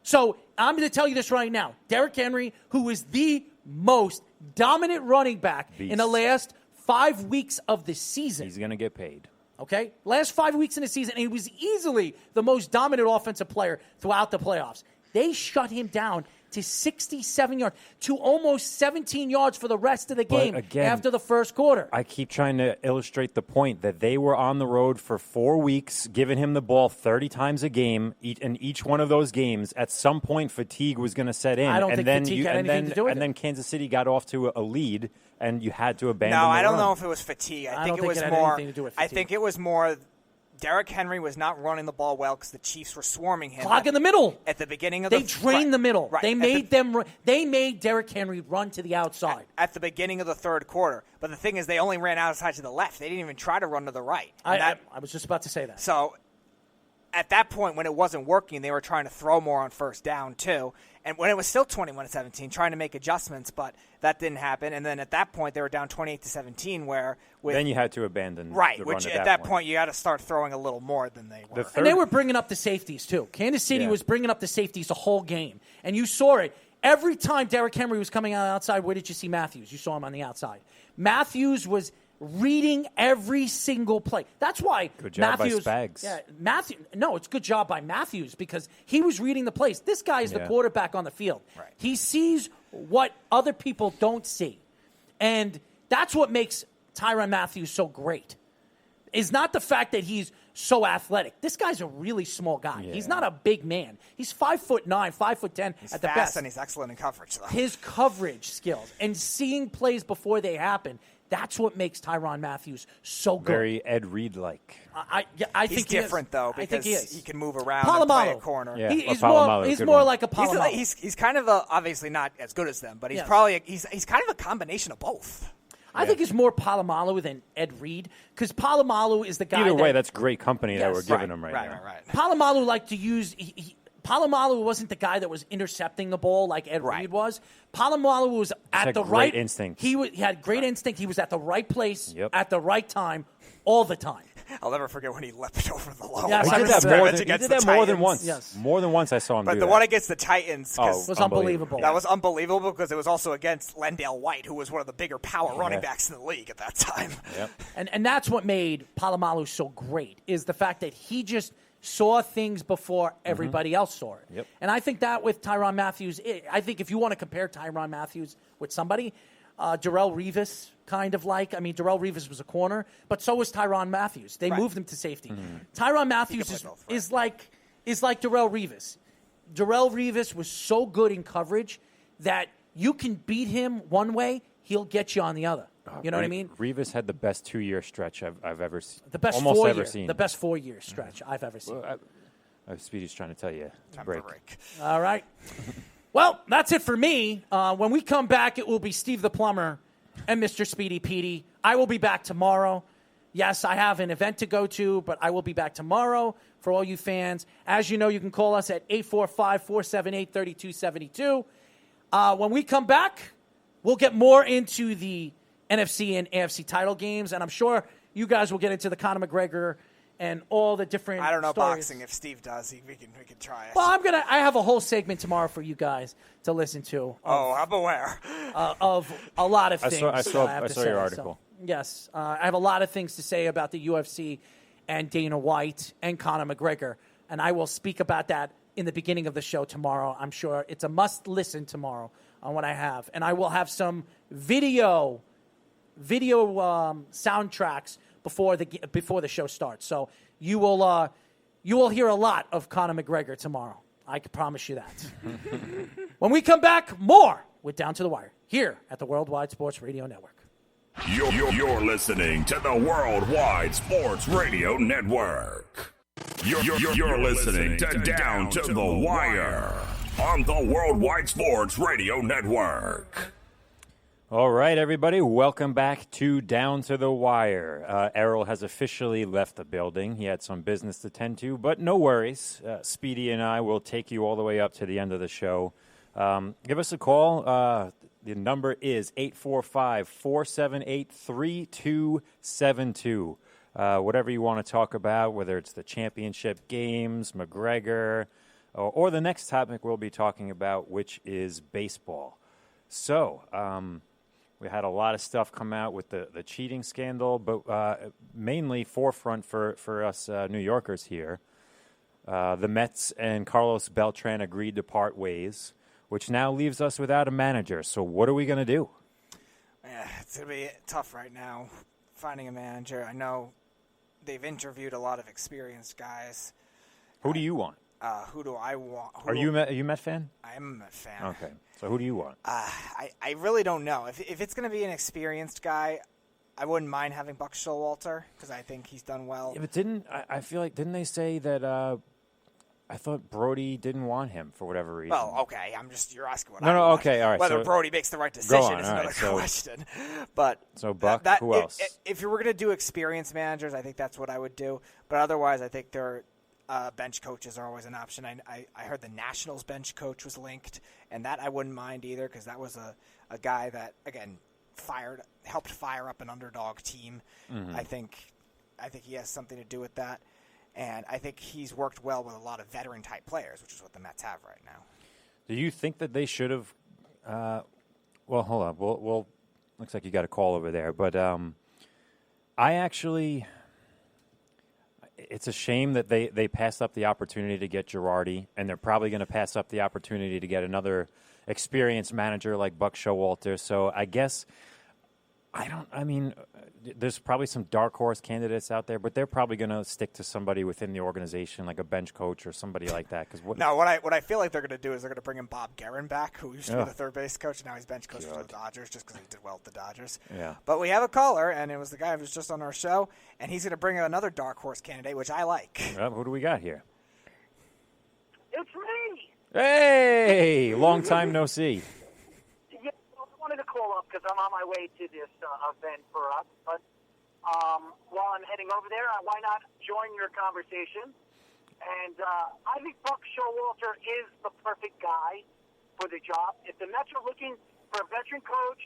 So I'm going to tell you this right now. Derrick Henry, who is the most dominant running back in the last 5 weeks of the season. He's going to get paid. Okay? Last 5 weeks in the season, and he was easily the most dominant offensive player throughout the playoffs. They shut him down to 67 yards, to almost 17 yards for the rest of the But game again, after the first quarter. I keep trying to illustrate the point that they were on the road for 4 weeks, giving him the ball 30 times a game. In each one of those games, at some point, fatigue was going to set in. I don't and think then fatigue had anything to do with and it. then Kansas City got off to a lead, and you had to abandon No, the I don't run. know if it was fatigue. I think don't it think was it had more. anything to do with I fatigue. think it was more. Derrick Henry was not running the ball well because the Chiefs were swarming him. Clock in the middle. At the beginning of They the drained the middle. Right. They made They made Derrick Henry run to the outside. at the beginning of the third quarter. But the thing is, they only ran outside to the left. They didn't even try to run to the right. And I was just about to say that. So at that point, when it wasn't working, they were trying to throw more on first down, too. And when it was still 21-17, trying to make adjustments, but that didn't happen. And then at that point, they were down 28-17, where with Then you had to abandon the right, run which at that point you got to start throwing a little more than they were. And they were bringing up the safeties, too. Kansas City Yeah. was bringing up the safeties the whole game. And you saw it. Every time Derrick Henry was coming out outside, where did you see Matthews? You saw him on the outside. Matthews was reading every single play. That's why Good job by Matthews. Spags. Yeah, no, it's good job by Matthews because he was reading the plays. This guy is the Yeah. quarterback on the field. Right. He sees what other people don't see. And that's what makes Tyrann Matthew so great. Is not the fact that he's so athletic. This guy's a really small guy. Yeah. He's not a big man. He's 5'9", 5'10" He's at the fast best. and he's excellent in coverage, though. His coverage skills and seeing plays before they happen, that's what makes Tyrann Matthews so good. Very Ed Reed-like. I He's think he is. different, though, I think because he is. he can move around and play a Palomalu. corner. Yeah. He's Palomalu, more, he's good more one. like a Palomalu. He's kind of obviously not as good as them, but he's Yes. probably he's kind of a combination of both. I think he's more Palomalu than Ed Reed because Palomalu is the guy. Either way, that's great company that Yes. we're giving Right, him right now. Right. Palomalu liked to use. Palomalu wasn't the guy that was intercepting the ball like Ed Right. Reed was. Palomalu was at had the great right instinct. He had great instinct. He was at the right place Yep. at the right time all the time. I'll never forget when he leapt over the low. Yes, He I did remember that more that. than, he Against did the that more than Titans. once. Yes. More than once I saw him But do the that. one against the Titans, 'cause It was unbelievable. that was unbelievable because it was also against Lendale White, who was one of the bigger power running backs in the league at that time. Yep. And that's what made Palomalu so great is the fact that he just saw things before everybody else saw it. Yep. And I think that with Tyrann Mathieu, I think if you want to compare Tyrann Mathieu with somebody, Darrelle Revis kind of like. I mean, Darrelle Revis was a corner, but so was Tyrann Mathieu. They moved him to safety. Tyrann Mathieu is like Darrelle Revis. Darrelle Revis was so good in coverage that you can beat him one way, he'll get you on the other. You know what I mean? Revis had the best 2-year stretch I've ever seen. The best almost 4 ever year, seen. The best 4-year stretch I've ever seen. Well, Speedy's trying to tell you to break. All right. Well, that's it for me. When we come back, it will be Steve the Plumber and Mr. Speedy Petey. I will be back tomorrow. Yes, I have an event to go to, but I will be back tomorrow for all you fans. As you know, you can call us at 845-478-3272. When we come back, we'll get more into the NFC and AFC title games, and I'm sure you guys will get into the Conor McGregor and all the different I don't know stories. boxing. If Steve does, we can try it. Well, I have a whole segment tomorrow for you guys to listen to. I'm aware. Of a lot of things. I saw say, your article. So, yes, I have a lot of things to say about the UFC and Dana White and Conor McGregor, and I will speak about that in the beginning of the show tomorrow. I'm sure it's a must-listen tomorrow on what I have, and I will have some video soundtracks before the show starts. So you will hear a lot of Conor McGregor tomorrow. I can promise you that. When we come back, more with Down to the Wire here at the Worldwide Sports Radio Network. You're listening to the Worldwide Sports Radio Network. You're listening to Down to the Wire on the Worldwide Sports Radio Network. All right, everybody, welcome back to Down to the Wire. Errol has officially left the building. He had some business to tend to, but no worries. Speedy and I will take you all the way up to the end of the show. Give us a call. The number is 845-478-3272. Whatever you want to talk about, whether it's the championship games, McGregor, or the next topic we'll be talking about, which is baseball. So, we had a lot of stuff come out with the cheating scandal, but mainly forefront for us New Yorkers here. The Mets and Carlos Beltran agreed to part ways, which now leaves us without a manager. So what are we going to do? Yeah, it's going to be tough right now finding a manager. I know they've interviewed a lot of experienced guys. Who do you want? Who do I want? Are you a Met fan? I am a Met fan. Okay. So who do you want? I really don't know. If it's going to be an experienced guy, I wouldn't mind having Buck Showalter because I think he's done well. Yeah, but I feel like didn't they say that I thought Brody didn't want him for whatever reason? Well, okay. You're asking what I No, want. okay, all right. Whether So, Brody makes the right decision on, is all another right, so- question. But So Buck, who else? If you were going to do experienced managers, I think that's what I would do. But otherwise, I think bench coaches are always an option. I heard the Nationals bench coach was linked, and that I wouldn't mind either because that was a guy that, again, helped fire up an underdog team. Mm-hmm. I think he has something to do with that. And I think he's worked well with a lot of veteran-type players, which is what the Mets have right now. Do you think that they should have well, hold on. We'll looks like you got a call over there. But it's a shame that they passed up the opportunity to get Girardi, and they're probably going to pass up the opportunity to get another experienced manager like Buck Showalter. So I guess there's probably some dark horse candidates out there, but they're probably going to stick to somebody within the organization, like a bench coach or somebody like that. No, what I feel like they're going to do is they're going to bring in Bob Guerin back, who used to be the third base coach, and now he's bench coach for the Dodgers just because he did well with the Dodgers. Yeah. But we have a caller, and it was the guy who was just on our show, and he's going to bring in another dark horse candidate, which I like. Who do we got here? It's me. Hey, long time no see. Yeah, I wanted to call up because I'm on my way to this event for us. But while I'm heading over there, why not join your conversation? And I think Buck Showalter is the perfect guy for the job. If the Mets are looking for a veteran coach,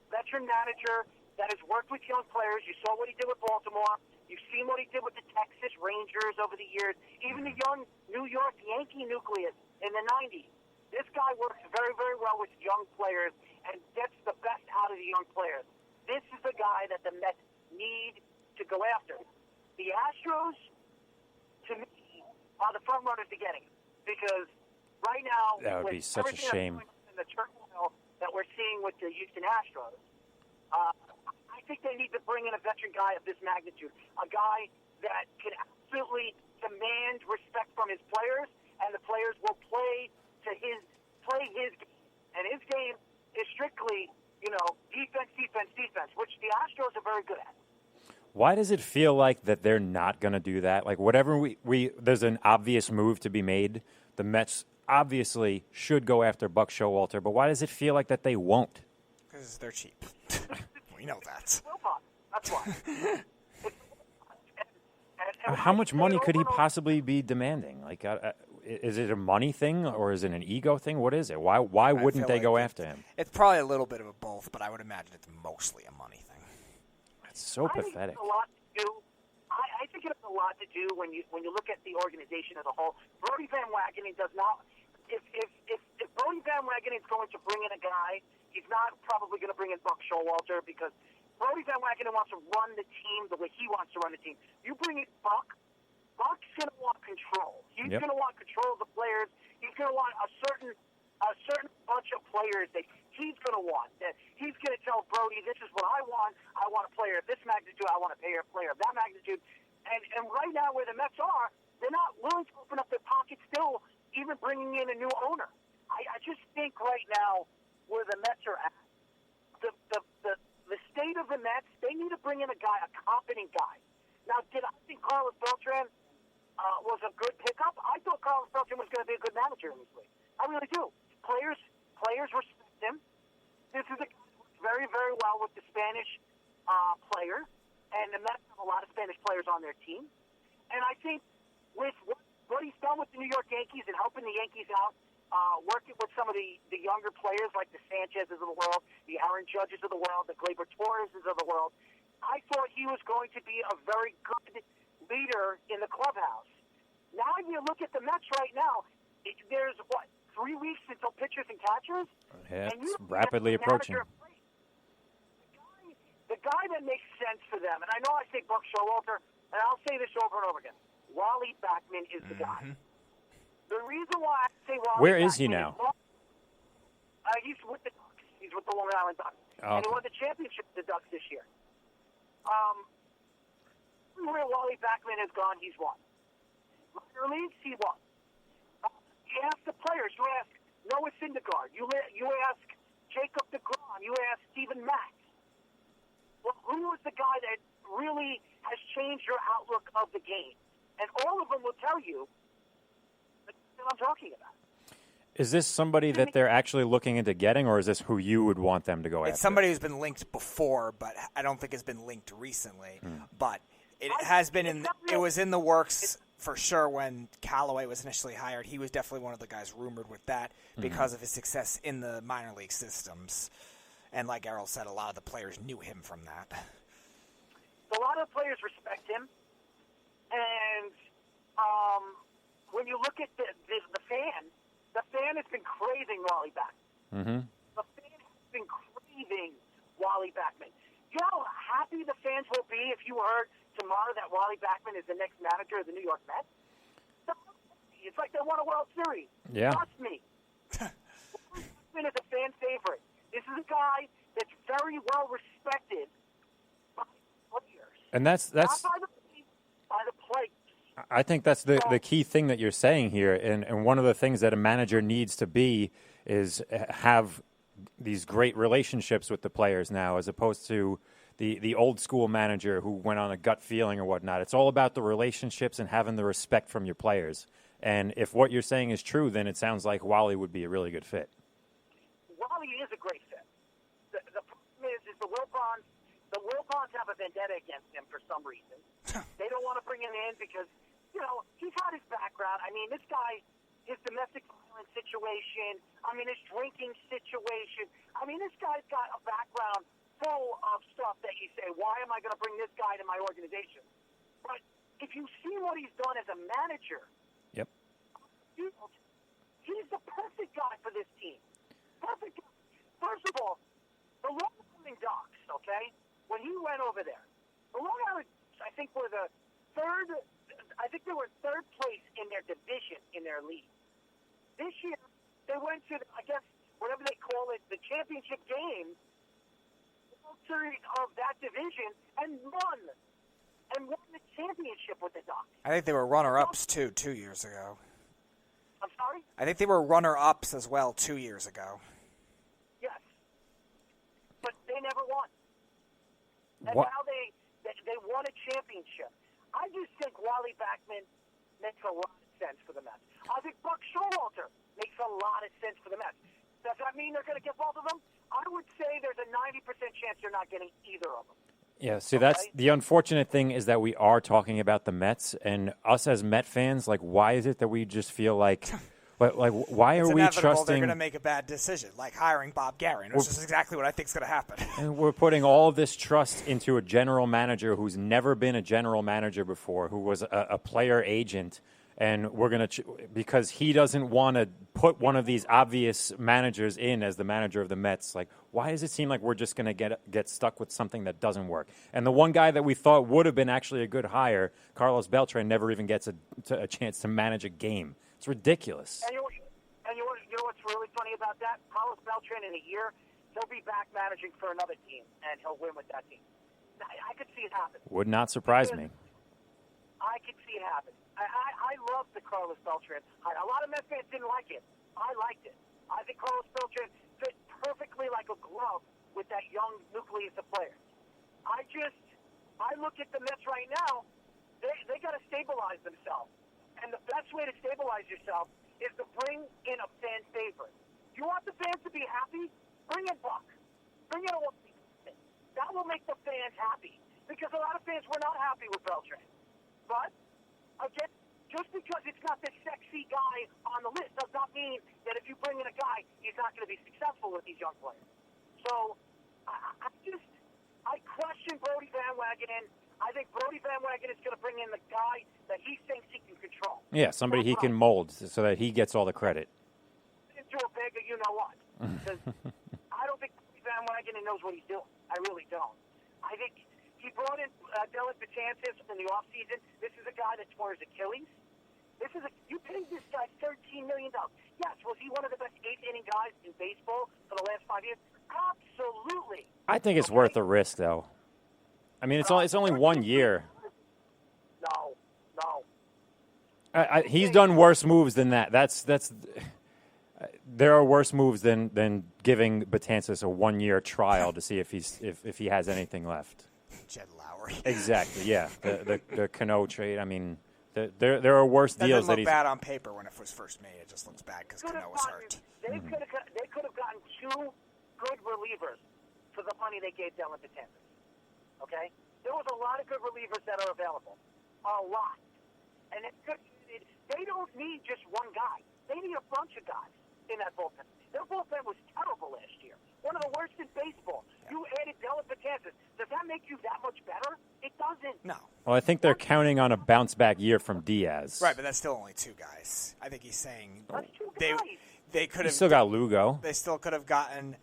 veteran manager that has worked with young players, you saw what he did with Baltimore. You've seen what he did with the Texas Rangers over the years, even the young New York Yankee nucleus in the 90s. This guy works very, very well with young players and gets the best out of the young players. This is the guy that the Mets need to go after. The Astros, to me, are the front runners to getting him. Because right now, That would be with such a everything that's shame. going on in the turmoil that we're seeing with the Houston Astros, I think they need to bring in a veteran guy of this magnitude, a guy that can absolutely demand respect from his players, and the players will play his game. And his game is strictly, defense, which the Astros are very good at. Why does it feel like that they're not going to do that? Like whatever there's an obvious move to be made. The Mets obviously should go after Buck Showalter, but why does it feel like that they won't? Because they're cheap. We know that. That's why. How much money could he possibly be demanding? Like, is it a money thing or is it an ego thing? What is it? Why wouldn't they go after him? It's probably a little bit of both, but I would imagine it's mostly a money thing. It's so pathetic. I think it has a lot to do when you look at the organization as a whole. Brodie Van Wagenen does not. If Brodie Van Wagenen is going to bring in a guy, he's not probably going to bring in Buck Showalter because Brodie Van Wagenen wants to run the team the way he wants to run the team. You bring in Buck's going to want control. He's going to want control of the players. He's going to want a certain bunch of players that he's going to want. That he's going to tell Brodie, this is what I want. I want a player of this magnitude. I want to pay a player of that magnitude. And right now where the Mets are, they're not willing to open up their pockets still, even bringing in a new owner. I just think right now where the Mets are at, the state of the Mets, they need to bring in a guy, a competent guy. Now, did I think Carlos Beltran was a good pickup? I thought Carlos Beltran was going to be a good manager in this league. I really do. Players respect him. This is a guy who works very, very well with the Spanish players, and the Mets have a lot of Spanish players on their team. And I think with what he's done with the New York Yankees and helping the Yankees out, working with some of the younger players like the Sanchez's of the world, the Aaron Judges of the world, the Gleyber Torreses of the world, I thought he was going to be a very good leader in the clubhouse. Now you look at the Mets right now, there's, 3 weeks until pitchers and catchers? Yeah, and it's rapidly approaching. The guy that makes sense for them, and I know I say Buck Showalter, and I'll say this over and over again, Wally Backman is the guy. The reason why I say Wally Where is he Backman now? He's with the Ducks. He's with the Long Island Ducks. Oh. And he won the championship with the Ducks this year. Where Wally Backman has gone, he's won. Minor leagues, he won. You ask the players. You ask Noah Syndergaard. You ask Jacob deGrom. You ask Steven Matz. Well, who is the guy that really has changed your outlook of the game? And all of them will tell you that I'm talking about. Is this somebody that they're actually looking into getting, or is this who you would want them to go after? It's somebody who's been linked before, but I don't think has been linked recently. But it has been it was in the works for sure when Callaway was initially hired. He was definitely one of the guys rumored with that because of his success in the minor league systems. And like Errol said, a lot of the players knew him from that. A lot of players respect him. And when you look at the fan has been craving Wally Backman. The fan has been craving Wally Backman. You know how happy the fans will be if you heard tomorrow that Wally Backman is the next manager of the New York Mets? It's like they won a World Series. Yeah. Trust me. Wally Backman is a fan favorite. This is a guy that's very well respected by players. And that's Not by the players. I think that's the key thing that you're saying here. And one of the things that a manager needs to be is have these great relationships with the players now, as opposed to the old school manager who went on a gut feeling or whatnot. It's all about the relationships and having the respect from your players. And if what you're saying is true, then it sounds like Wally would be a really good fit. Wally is a great fit. The problem is the Wilpons have a vendetta against him for some reason. They don't want to bring him in because, he's had his background. I mean, this guy, his domestic violence situation, his drinking situation. This guy's got a background full of stuff that you say, why am I going to bring this guy to my organization? But if you see what he's done as a manager, Yep. He's the perfect guy for this team. Perfect guy. First of all, the Long Island Ducks, okay, when he went over there, the Long Island, I think, were the third I think they were third place in their division in their league. This year, they went to, I guess, whatever they call it, the championship game, the World Series of that division, and won the championship with the Ducks. I think they were runner-ups, too, 2 years ago. I'm sorry? I think they were runner-ups as well 2 years ago. Yes. But they never won. And What? now they won a championship. I just think Wally Backman makes a lot of sense for the Mets. I think Buck Showalter makes a lot of sense for the Mets. Does that mean they're going to get both of them? I would say there's a 90% chance you're not getting either of them. Yeah, see, that's the unfortunate thing is that we are talking about the Mets, and us as Met fans, like, why is it that we just feel like, why It's are we inevitable trusting? they're going to make a bad decision, like hiring Bob Guerin, which is exactly what I think is going to happen. And we're putting all of this trust into a general manager who's never been a general manager before, who was a player agent, and we're going to because he doesn't want to put one of these obvious managers in as the manager of the Mets. Like, why does it seem like we're just going to get stuck with something that doesn't work? And the one guy that we thought would have been actually a good hire, Carlos Beltran, never even gets a chance to manage a game. It's ridiculous. And you know what's really funny about that? Carlos Beltran in a year, he'll be back managing for another team, and he'll win with that team. I could see it happen. Would not surprise me. I could see it happen. I love the Carlos Beltran. A lot of Mets fans didn't like it. I liked it. I think Carlos Beltran fit perfectly like a glove with that young nucleus of players. I look at the Mets right now. They got to stabilize themselves. And the best way to stabilize yourself is to bring in a fan favorite. You want the fans to be happy? Bring in Buck. Bring in Ortiz. That will make the fans happy. Because a lot of fans were not happy with Beltran. But, again, just because it's not the sexy guy on the list does not mean that if you bring in a guy, he's not going to be successful with these young players. So, I question Brody Van Wagenen. I think Brody Van Wagenen is going to bring in the guy that he thinks he can control. Yeah, somebody he can mold so that he gets all the credit. Into a big, you know what? Because I don't think Van Wagenen knows what he's doing. I really don't. I think he brought in Dylan Betances in the offseason. This is a guy that tore his Achilles. You paid this guy $13 million. Yes, was he one of the best eighth-inning guys in baseball for the last 5 years? Absolutely. I think it's worth the risk, though. I mean, it's only 1 year. No. He's done worse moves than that. There are worse moves than giving Betances a 1 year trial to see if he has anything left. Jed Lowry. Exactly. Yeah. The Cano trade. I mean, there are worse deals that he's. It doesn't look bad on paper when it was first made. It just looks bad because Cano was hurt. They could have gotten two good relievers for the money they gave Dylan Betances. Okay? There was a lot of good relievers that are available. A lot. And they don't need just one guy. They need a bunch of guys in that bullpen. Their bullpen was terrible last year. One of the worst in baseball. Yeah. You added Dylan Betances. Does that make you that much better? It doesn't. No. Well, I think they're counting on a bounce-back year from Diaz. Right, but that's still only two guys. I think he's saying that's two guys. They could have still got Lugo. They still could have gotten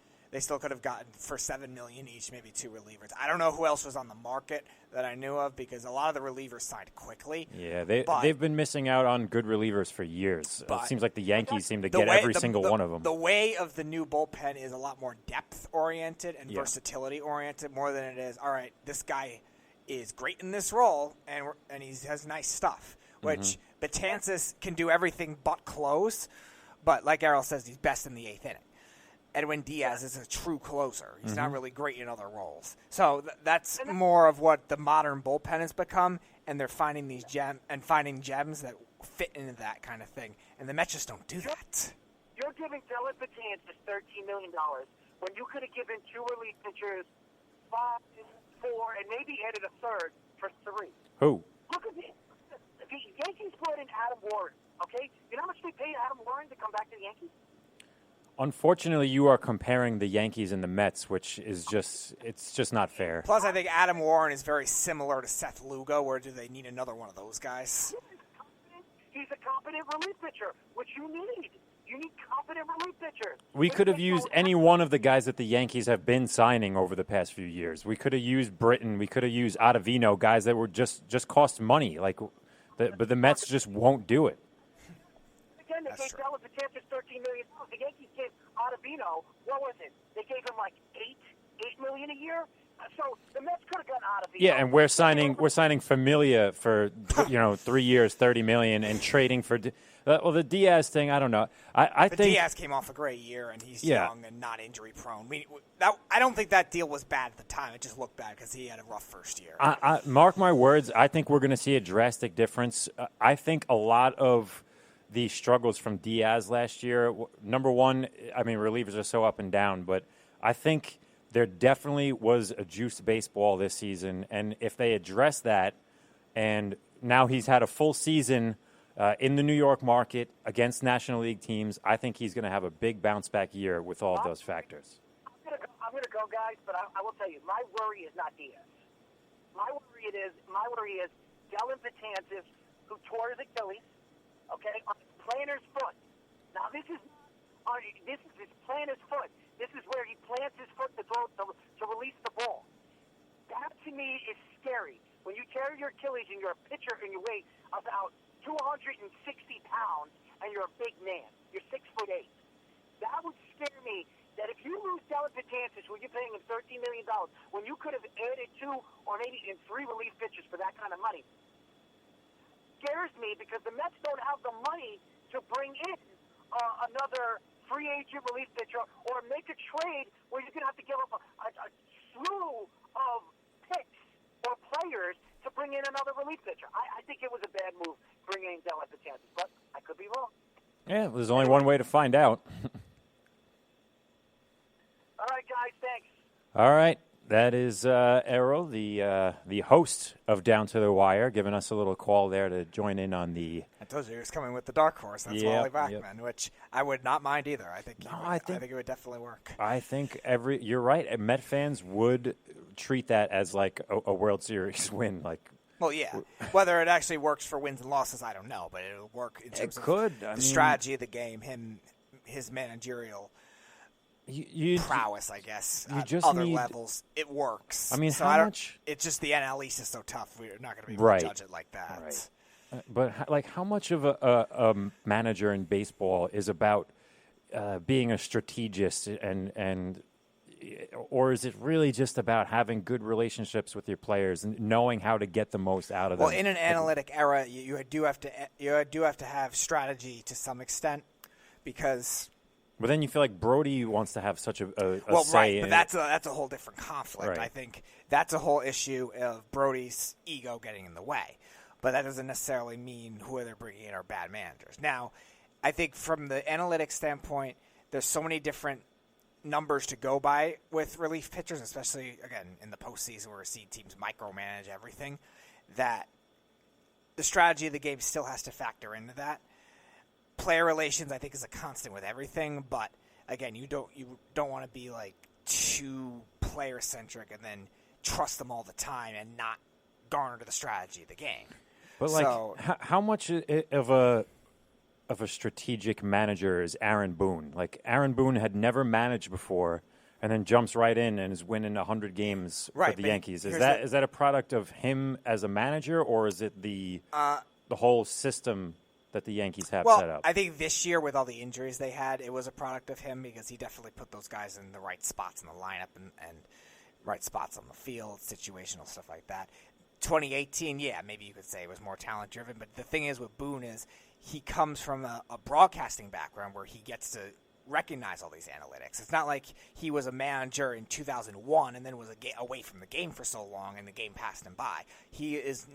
for $7 million each, maybe two relievers. I don't know who else was on the market that I knew of because a lot of the relievers signed quickly. Yeah, they've been missing out on good relievers for years. It seems like the Yankees seem to get every single one of them. The way of the new bullpen is a lot more depth-oriented and versatility-oriented more than it is, all right, this guy is great in this role and he has nice stuff, which Betances can do everything but close, but like Errol says, he's best in the eighth inning. Edwin Diaz is a true closer. He's not really great in other roles. So that's more of what the modern bullpen has become, and they're finding these gems that fit into that kind of thing. And the Mets just don't do that. You're giving Dylan Betances $13 million when you could have given two relief pitchers 5, 4, and maybe added a third for 3. Who? Look at this. The Yankees brought in Adam Warren, okay? You know how much they paid Adam Warren to come back to the Yankees? Unfortunately, you are comparing the Yankees and the Mets, which is just not fair. Plus, I think Adam Warren is very similar to Seth Lugo, where do they need another one of those guys? He's a competent relief pitcher, which you need. You need competent relief pitchers. We could have used any one of the guys that the Yankees have been signing over the past few years. We could have used Britton. We could have used Ottavino, guys that were just cost money. Like But the Mets just won't do it. Again, they gave Dellin Betances $13 million. The Yankees gave Ottavino, what was it? They gave him like $8 million a year. So the Mets could have gotten Ottavino. Yeah, and we're signing Familia for 3 years, $30 million, and trading for. Well, the Diaz thing, I don't know. I think Diaz came off a great year, and he's young and not injury prone. I don't think that deal was bad at the time. It just looked bad because he had a rough first year. Mark my words. I think we're going to see a drastic difference. I think a lot of the struggles from Diaz last year. Number one, I mean, relievers are so up and down, but I think there definitely was a juiced baseball this season, and if they address that, and now he's had a full season in the New York market against National League teams, I think he's going to have a big bounce-back year with all of those factors. I'm going to go, guys, but I will tell you, my worry is not Diaz. My worry is Dellin Betances, who tore his Achilles, okay, on his planter's foot. Now, this is planter's foot. This is where he plants his foot to release the ball. That, to me, is scary. When you tear your Achilles and you're a pitcher and you weigh about 260 pounds and you're a big man, you're 6'8". That would scare me. That if you lose Dellin Betances, when you're paying him $13 million, when you could have added 2 or maybe even 3 relief pitchers for that kind of money, scares me because the Mets don't have the money to bring in another free agent relief pitcher or make a trade where you're going to have to give up a slew of picks or players to bring in another relief pitcher. I think it was a bad move bringing in Dellin Betances, but I could be wrong. Yeah, there's only one way to find out. All right, guys, thanks. All right. That is Errol, the host of Down to the Wire, giving us a little call there to join in on the. I told you he was coming with the dark horse. That's Wally Backman, which I would not mind either. I think it would definitely work. I think you're right. Met fans would treat that as like a World Series win, like. Well, yeah. Whether it actually works for wins and losses, I don't know, but it'll work in terms of the strategy of the game, his managerial. Prowess, I guess. You just other need, levels, it works. I mean, so how much? It's just the NL East is so tough. We're not going to be able to judge it like that. Right. But like, how much of a manager in baseball is about being a strategist, and or is it really just about having good relationships with your players and knowing how to get the most out of them? Well, in an analytic era, you do have to have strategy to some extent because. But then you feel like Brody wants to have such a say. Right, but that's a whole different conflict. Right. I think that's a whole issue of Brody's ego getting in the way. But that doesn't necessarily mean who they're bringing in are bad managers. Now, I think from the analytics standpoint, there's so many different numbers to go by with relief pitchers, especially, again, in the postseason where we see teams micromanage everything, that the strategy of the game still has to factor into that. Player relations, I think, is a constant with everything, but again, you don't want to be like too player centric and then trust them all the time and not garner to the strategy of the game. But how much of a strategic manager is Aaron Boone? Like Aaron Boone had never managed before, and then jumps right in and is winning 100 games for the Yankees. Is that a product of him as a manager, or is it the whole system that the Yankees have set up? I think this year with all the injuries they had, it was a product of him because he definitely put those guys in the right spots in the lineup and right spots on the field, situational stuff like that. 2018, maybe you could say it was more talent-driven, but the thing is with Boone is he comes from a broadcasting background where he gets to recognize all these analytics. It's not like he was a manager in 2001 and then was away from the game for so long and the game passed him by. He's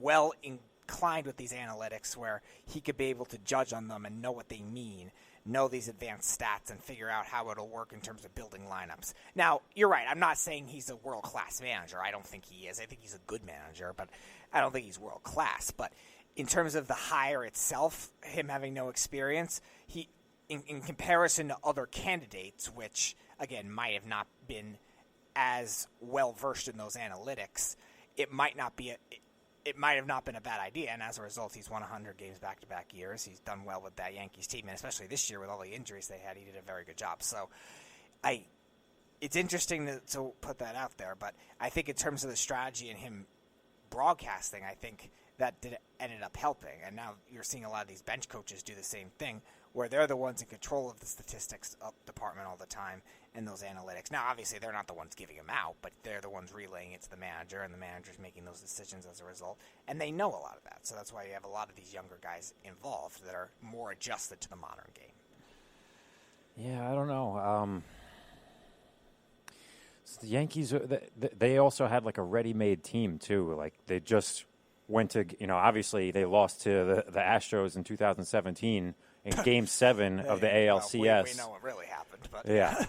well inclined with these analytics where he could be able to judge on them and know what they mean, know these advanced stats, and figure out how it'll work in terms of building lineups. Now, you're right. I'm not saying he's a world-class manager. I don't think he is. I think he's a good manager, but I don't think he's world-class. But in terms of the hire itself, him having no experience, he, in comparison to other candidates, which, again, might have not been as well-versed in those analytics, it might have not been a bad idea, and as a result, he's won 100 games back-to-back years. He's done well with that Yankees team, and especially this year with all the injuries they had, he did a very good job. So it's interesting to put that out there, but I think in terms of the strategy and him broadcasting, I think ended up helping. And now you're seeing a lot of these bench coaches do the same thing, where they're the ones in control of the statistics department all the time and those analytics. Now, obviously, they're not the ones giving them out, but they're the ones relaying it to the manager, and the manager's making those decisions as a result. And they know a lot of that. So that's why you have a lot of these younger guys involved that are more adjusted to the modern game. Yeah, I don't know. So the Yankees, they also had like a ready-made team too. Like they just went to, obviously they lost to the Astros in 2017 in Game 7 of the ALCS. Well, we know what really happened, but yeah.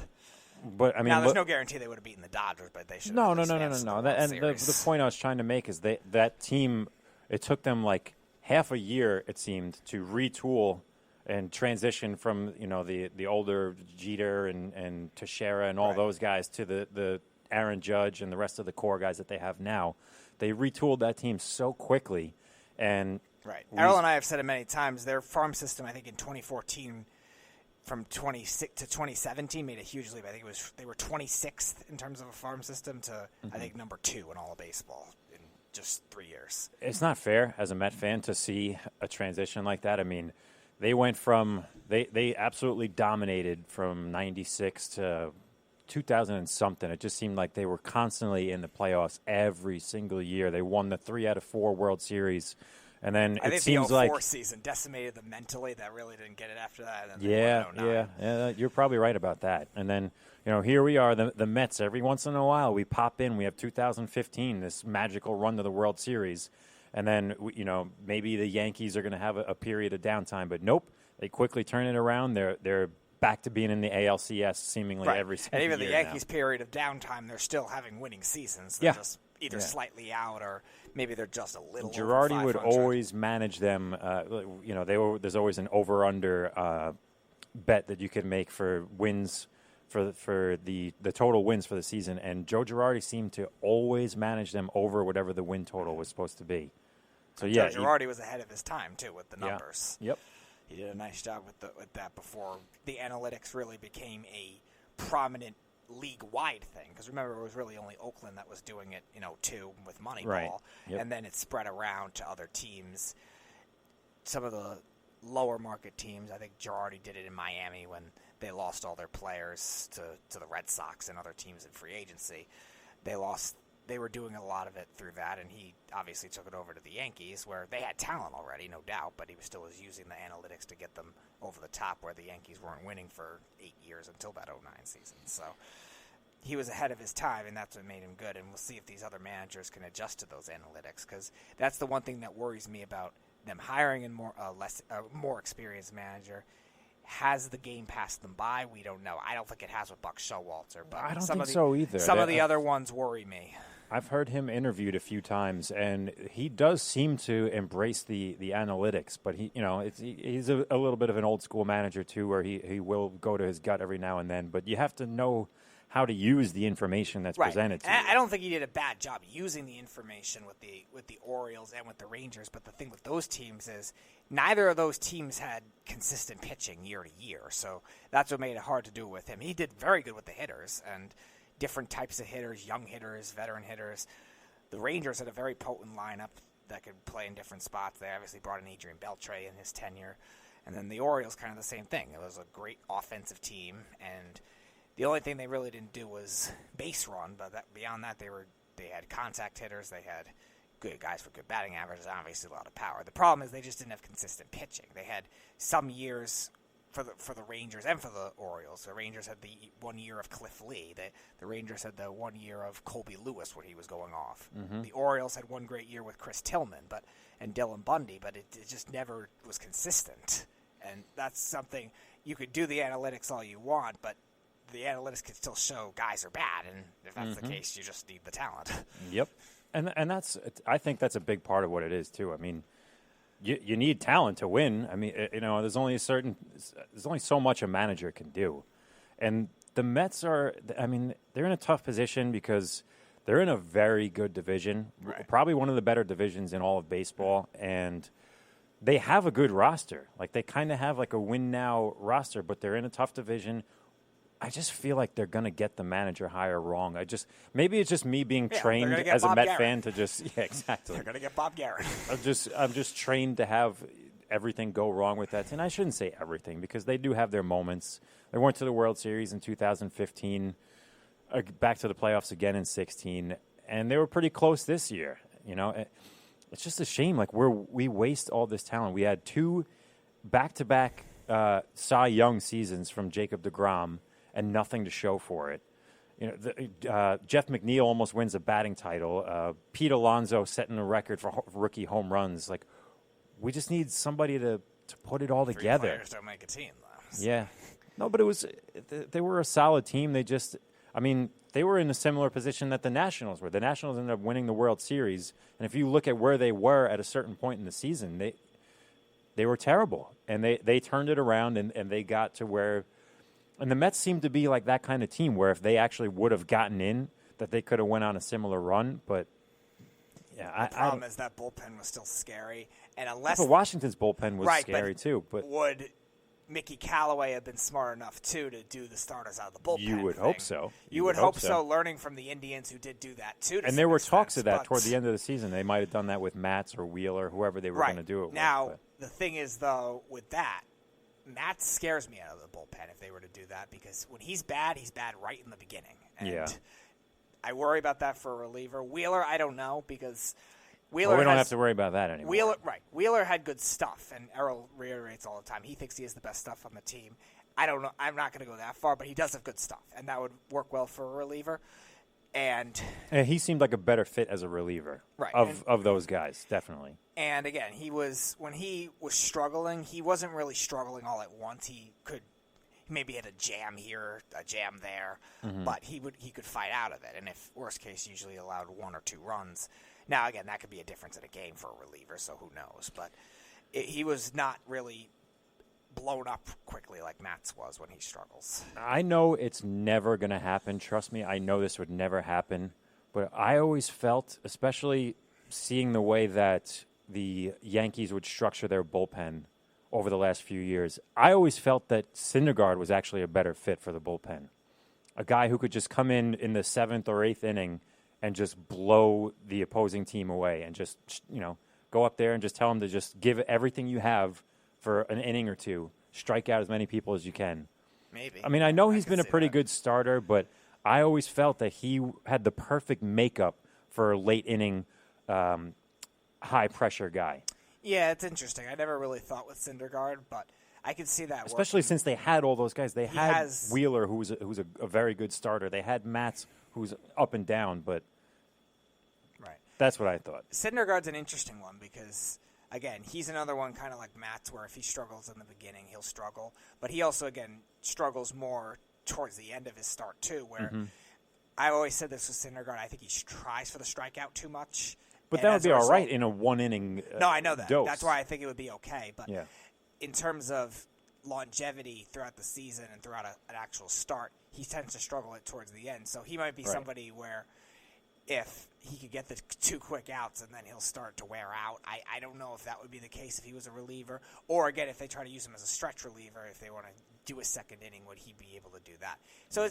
But I mean, now there's no guarantee they would have beaten the Dodgers, but they should. No. And the point I was trying to make is that team. It took them like half a year, it seemed, to retool and transition from the older Jeter and Teixeira and all those guys to the Aaron Judge and the rest of the core guys that they have now. They retooled that team so quickly, and Errol and I have said it many times. Their farm system, I think, in 2014. From 26 to 2017 made a huge leap. I think they were 26th in terms of a farm system to I think number 2 in all of baseball in just 3 years. It's not fair as a Met fan to see a transition like that. I mean, they went from they absolutely dominated from 96 to 2000 and something. It just seemed like they were constantly in the playoffs every single year. They won the 3 out of 4 World Series. And then I it think seems the like 04 season decimated them mentally. That really didn't get it after that. And then yeah, you're probably right about that. And then here we are, the Mets. Every once in a while, we pop in. We have 2015, this magical run to the World Series, and then maybe the Yankees are going to have a period of downtime. But nope, they quickly turn it around. They're back to being in the ALCS seemingly every single year. And even the Yankees' period of downtime, they're still having winning seasons. They're just either slightly out or maybe they're just a little. Girardi would always manage them. There's always an over/under bet that you could make for wins for the total wins for the season, and Joe Girardi seemed to always manage them over whatever the win total was supposed to be. So Joe Girardi was ahead of his time too with the numbers. Yep. He did a nice job with that before the analytics really became a prominent league-wide thing. Because remember, it was really only Oakland that was doing it, too, with Moneyball. And then it spread around to other teams. Some of the lower market teams, I think Girardi did it in Miami when they lost all their players to the Red Sox and other teams in free agency. They were doing a lot of it through that, and he obviously took it over to the Yankees, where they had talent already, no doubt, but he still was using the analytics to get them over the top, where the Yankees weren't winning for 8 years until that 09 season. So he was ahead of his time, and that's what made him good, and we'll see if these other managers can adjust to those analytics, because that's the one thing that worries me about them hiring a more experienced manager. Has the game passed them by? We don't know. I don't think it has with Buck Showalter, but I don't think so either. Some of the other ones worry me. I've heard him interviewed a few times, and he does seem to embrace the analytics. But he's a little bit of an old school manager too, where he will go to his gut every now and then. But you have to know how to use the information that's presented to you. I don't think he did a bad job using the information with the Orioles and with the Rangers. But the thing with those teams is neither of those teams had consistent pitching year to year. So that's what made it hard to do with him. He did very good with the hitters and different types of hitters, young hitters, veteran hitters. The Rangers had a very potent lineup that could play in different spots. They obviously brought in Adrian Beltre in his tenure. And then the Orioles, kind of the same thing. It was a great offensive team, and the only thing they really didn't do was base run, but beyond that, they had contact hitters, they had good guys with good batting averages, obviously a lot of power. The problem is they just didn't have consistent pitching. They had some years for the Rangers and for the Orioles. The Rangers had the 1 year of Cliff Lee. The Rangers had the 1 year of Colby Lewis when he was going off. Mm-hmm. The Orioles had one great year with Chris Tillman and Dylan Bundy, but it just never was consistent. And that's something you could do the analytics all you want, but the analytics can still show guys are bad, and if that's the case, you just need the talent. Yep, and I think that's a big part of what it is too. I mean, you need talent to win. I mean, there's only so much a manager can do, and the Mets are. I mean, they're in a tough position because they're in a very good division, probably one of the better divisions in all of baseball, and they have a good roster. Like they kind of have like a win now roster, but they're in a tough division. I just feel like they're going to get the manager hire wrong. Maybe it's just me being trained as a Bob Met Guerin. fan to just exactly. They're going to get Bob Guerin. I'm just trained to have everything go wrong with that team. I shouldn't say everything because they do have their moments. They went to the World Series in 2015, back to the playoffs again in 16, and they were pretty close this year. It's just a shame. Like we waste all this talent. We had 2 back-to-back Cy Young seasons from Jacob deGrom. And nothing to show for it. Jeff McNeil almost wins a batting title. Pete Alonso setting a record for rookie home runs. Like, we just need somebody to put it all 3 together. players don't make a team, though. Yeah. No, but they were a solid team. They were in a similar position that the Nationals were. The Nationals ended up winning the World Series. And if you look at where they were at a certain point in the season, they were terrible. And they turned it around and they got to where... And the Mets seem to be like that kind of team where if they actually would have gotten in, that they could have went on a similar run. But yeah, the problem is that bullpen was still scary, and unless but Washington's bullpen was scary too. But would Mickey Callaway have been smart enough too to do the starters out of the bullpen? You would hope so. You would hope so. Learning from the Indians who did do that too. And there were talks of that toward the end of the season. They might have done that with Matz or Wheeler, whoever they were going to do it with. Now the thing is though with that. Matt scares me out of the bullpen if they were to do that because when he's bad right in the beginning. And I worry about that for a reliever. Wheeler, I don't know because Wheeler we don't have to worry about that anymore. Wheeler had good stuff, and Errol reiterates all the time. He thinks he has the best stuff on the team. I don't know. I'm not going to go that far, but he does have good stuff, and that would work well for a reliever. And he seemed like a better fit as a reliever of those guys, definitely. And again, when he was struggling, he wasn't really struggling all at once. He maybe had a jam here, a jam there, but he could fight out of it. And if worst case, usually allowed 1 or 2 runs. Now again, that could be a difference in a game for a reliever, so who knows? But he was not really blown up quickly like Matz was when he struggles. I know it's never going to happen. Trust me, I know this would never happen. But I always felt, especially seeing the way that the Yankees would structure their bullpen over the last few years, I always felt that Syndergaard was actually a better fit for the bullpen. A guy who could just come in the 7th or 8th inning and just blow the opposing team away and just, go up there and just tell them to just give everything you have for an inning or 2, strike out as many people as you can. Maybe. I know he's been a pretty good starter, but I always felt that he had the perfect makeup for a late inning, high-pressure guy. Yeah, it's interesting. I never really thought with Syndergaard, but I could see that especially since they had all those guys. They had Wheeler, who's a very good starter. They had Matz, who's up and down, but that's what I thought. Syndergaard's an interesting one because, again, he's another one kind of like Matz where if he struggles in the beginning, he'll struggle. But he also, again, struggles more towards the end of his start, too, where I always said this with Syndergaard. I think he tries for the strikeout too much. But that would be all right in a one-inning No, I know that. dose. That's why I think it would be okay. But in terms of longevity throughout the season and throughout an actual start, he tends to struggle it towards the end. So he might be somebody where if he could get the 2 quick outs and then he'll start to wear out. I don't know if that would be the case if he was a reliever. Or, again, if they try to use him as a stretch reliever, if they want to do a second inning, would he be able to do that? So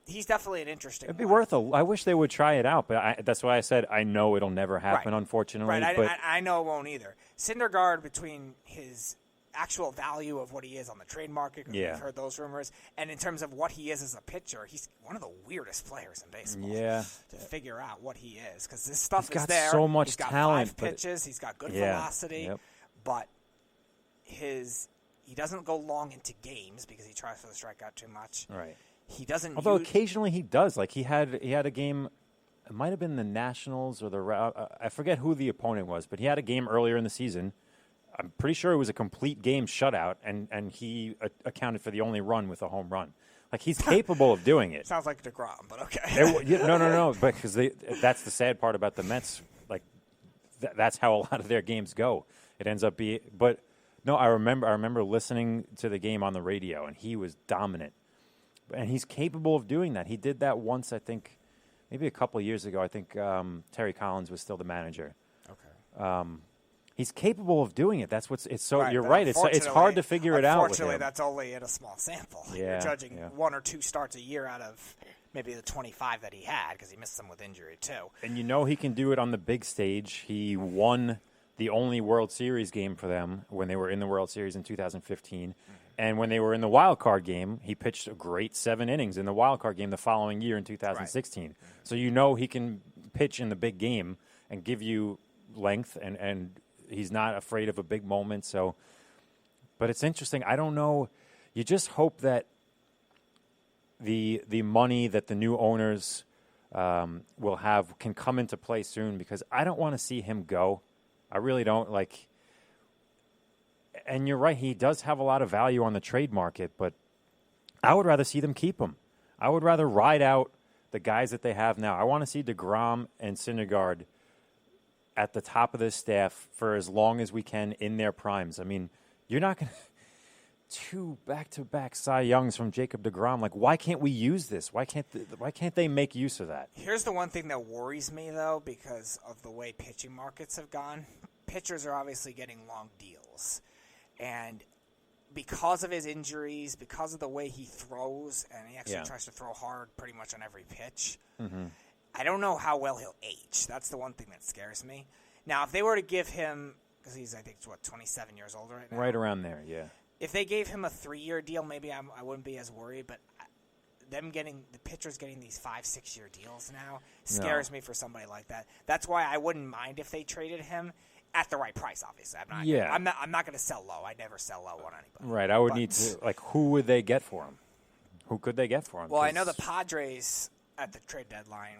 he's definitely an interesting It'd be one. I wish they would try it out, but that's why I said I know it'll never happen, unfortunately. Right, but I know it won't either. Syndergaard, between his actual value of what he is on the trade market, because we've heard those rumors, and in terms of what he is as a pitcher, he's one of the weirdest players in baseball. Yeah. To figure out what he is, because this stuff he's is got there. so much he's got talent, 5 pitches. He's got good velocity, but he doesn't go long into games because he tries for the strikeout too much. Right. He doesn't. Although occasionally he does. Like he had a game. It might have been the Nationals or I forget who the opponent was, but he had a game earlier in the season. I'm pretty sure it was a complete game shutout, and he accounted for the only run with a home run. Like, he's capable of doing it. Sounds like DeGrom, but okay. No. Because that's the sad part about the Mets. Like, that's how a lot of their games go. It ends up being – but, no, I remember listening to the game on the radio, and he was dominant. And he's capable of doing that. He did that once, I think, maybe a couple of years ago. I think Terry Collins was still the manager. Okay. He's capable of doing it. That's what's. It's so. Right, you're but right. It's hard to figure it out. Unfortunately, that's only in a small sample. Yeah, You're judging 1 or 2 starts a year out of maybe the 25 that he had because he missed some with injury too. And he can do it on the big stage. He won the only World Series game for them when they were in the World Series in 2015. And when they were in the wild card game, he pitched a great 7 innings in the wild card game the following year in 2016. Right. So he can pitch in the big game and give you length, and he's not afraid of a big moment. So, but it's interesting. I don't know. You just hope that the money that the new owners will have can come into play soon, because I don't want to see him go. I really don't. And you're right, he does have a lot of value on the trade market, but I would rather see them keep him. I would rather ride out the guys that they have now. I want to see DeGrom and Syndergaard at the top of this staff for as long as we can in their primes. I mean, you're not going to 2 back-to-back Cy Youngs from Jacob DeGrom. Why can't we use this? Why can't they make use of that? Here's the one thing that worries me, though, because of the way pitching markets have gone. Pitchers are obviously getting long deals. And because of his injuries, because of the way he throws, and he actually tries to throw hard pretty much on every pitch, I don't know how well he'll age. That's the one thing that scares me. Now, if they were to give him, because he's, I think, 27 years old right now? Right around there, yeah. If they gave him a 3-year deal, maybe I wouldn't be as worried, but the pitchers getting these 5-6-year deals now scares me for somebody like that. That's why I wouldn't mind if they traded him. At the right price, obviously. I'm not going to sell low. I never sell low on anybody. Right. I would need to who would they get for him? Who could they get for him? Well, I know the Padres at the trade deadline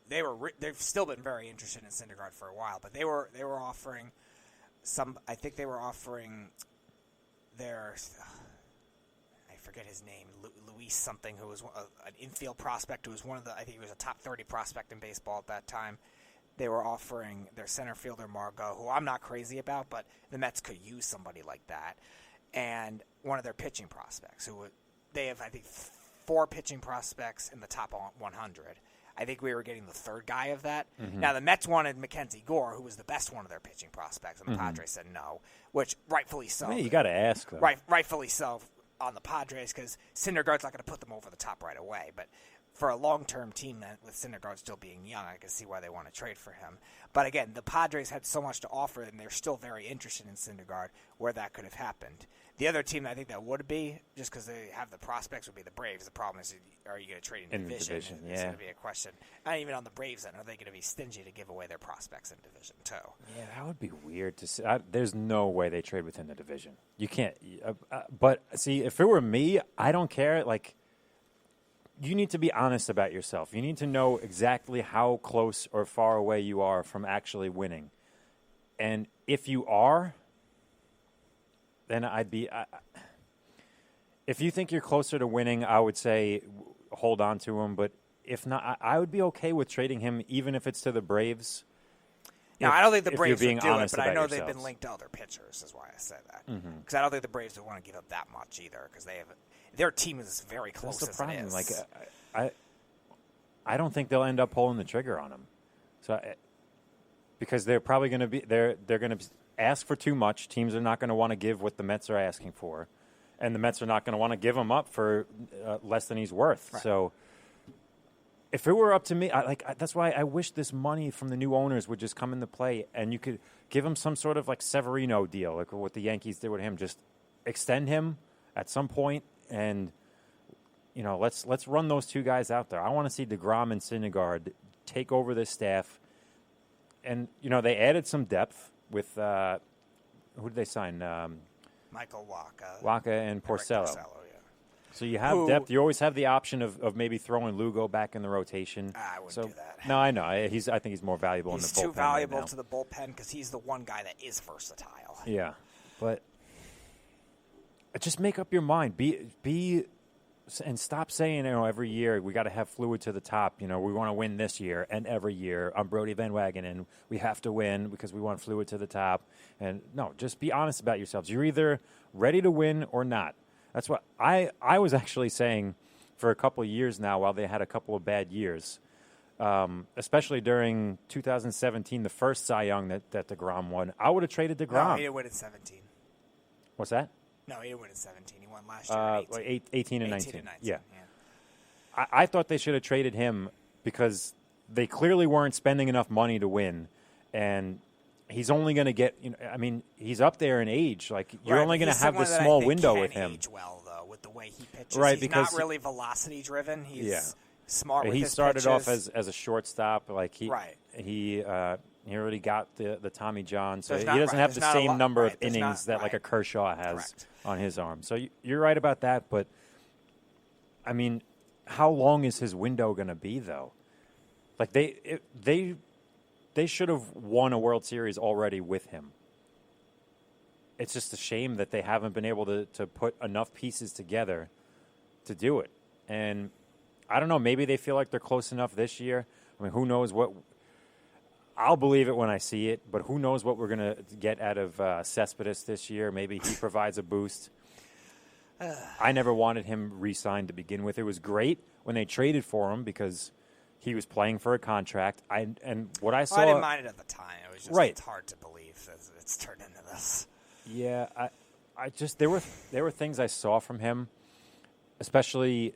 they've still been very interested in Syndergaard for a while, but they were offering some. I think they were offering their. I forget his name, Luis something, who was an infield prospect who was I think he was a top 30 prospect in baseball at that time. They were offering their center fielder, Margot, who I'm not crazy about, but the Mets could use somebody like that, and one of their pitching prospects. They have, I think, 4 pitching prospects in the top 100. I think we were getting the 3rd guy of that. Now, the Mets wanted Mackenzie Gore, who was the best one of their pitching prospects, and the Padres said no, which rightfully so. You got to ask, though. Rightfully so on the Padres, because Syndergaard's not going to put them over the top right away, but for a long-term team with Syndergaard still being young, I can see why they want to trade for him. But again, the Padres had so much to offer, and they're still very interested in Syndergaard, where that could have happened. The other team I think that would be, just because they have the prospects, would be the Braves. The problem is, are you going to trade in division? It's going to be a question. And even on the Braves end, are they going to be stingy to give away their prospects in division too? Yeah, that would be weird to see. There's no way they trade within the division. You can't. But see, if it were me, I don't care. You need to be honest about yourself. You need to know exactly how close or far away you are from actually winning. And if you are, then I'd be if you think you're closer to winning, I would say hold on to him. But if not, I would be okay with trading him, even if it's to the Braves. Now, I don't think the Braves would do it, but I know yourselves. they've been linked to other pitchers, is why I said that. Because I don't think the Braves would want to give up that much either, because their team is very close. That's the problem. As it is. I don't think they'll end up pulling the trigger on him. So, because they're probably going to be they're going to ask for too much. Teams are not going to want to give what the Mets are asking for, and the Mets are not going to want to give him up for less than he's worth. Right. So, if it were up to me, that's why I wish this money from the new owners would just come into play, and you could give him some sort of Severino deal, like what the Yankees did with him. Just extend him at some point, and let's run those 2 guys out there. I want to see DeGrom and Syndergaard take over this staff, and they added some depth with who did they sign? Michael Wacha and Porcello. Yeah. So you have depth. You always have the option of maybe throwing Lugo back in the rotation. I wouldn't do that. No, I know. I think he's more valuable in the bullpen. He's too valuable to the bullpen because he's the one guy that is versatile. Yeah, but just make up your mind. Be and stop saying every year we got to have fluid to the top. We want to win this year and every year. I'm Brody Van Wagen and we have to win because we want fluid to the top. And no, just be honest about yourselves. You're either ready to win or not. That's what I was actually saying for a couple of years now while they had a couple of bad years. especially during 2017, the first Cy Young that DeGrom won. I would have traded DeGrom. No, he didn't win in 17. What's that? No, he didn't win in 17. He won last year in 18 and 19. Yeah. yeah. I thought they should have traded him because they clearly weren't spending enough money to win, and he's only going to get. I mean, he's up there in age. Like you're only going to have this small window with him. Age well, though, with the way he pitches. Right, he's because not really velocity driven. He's smart. With he his started pitches. off as a shortstop. Like he already got the Tommy John, so he doesn't have the same number of innings that like a Kershaw has on his arm. So you're right about that, but I mean, how long is his window going to be though? Like they should have won a World Series already with him. It's just a shame that they haven't been able to put enough pieces together to do it. And I don't know, maybe they feel like they're close enough this year. I mean, who knows what – I'll believe it when I see it, but who knows what we're going to get out of Cespedes this year. Maybe he provides a boost. I never wanted him re-signed to begin with. It was great when they traded for him because – he was playing for a contract. I didn't mind it at the time. It was just it's hard to believe that it's turned into this. Yeah, I just there were things I saw from him, especially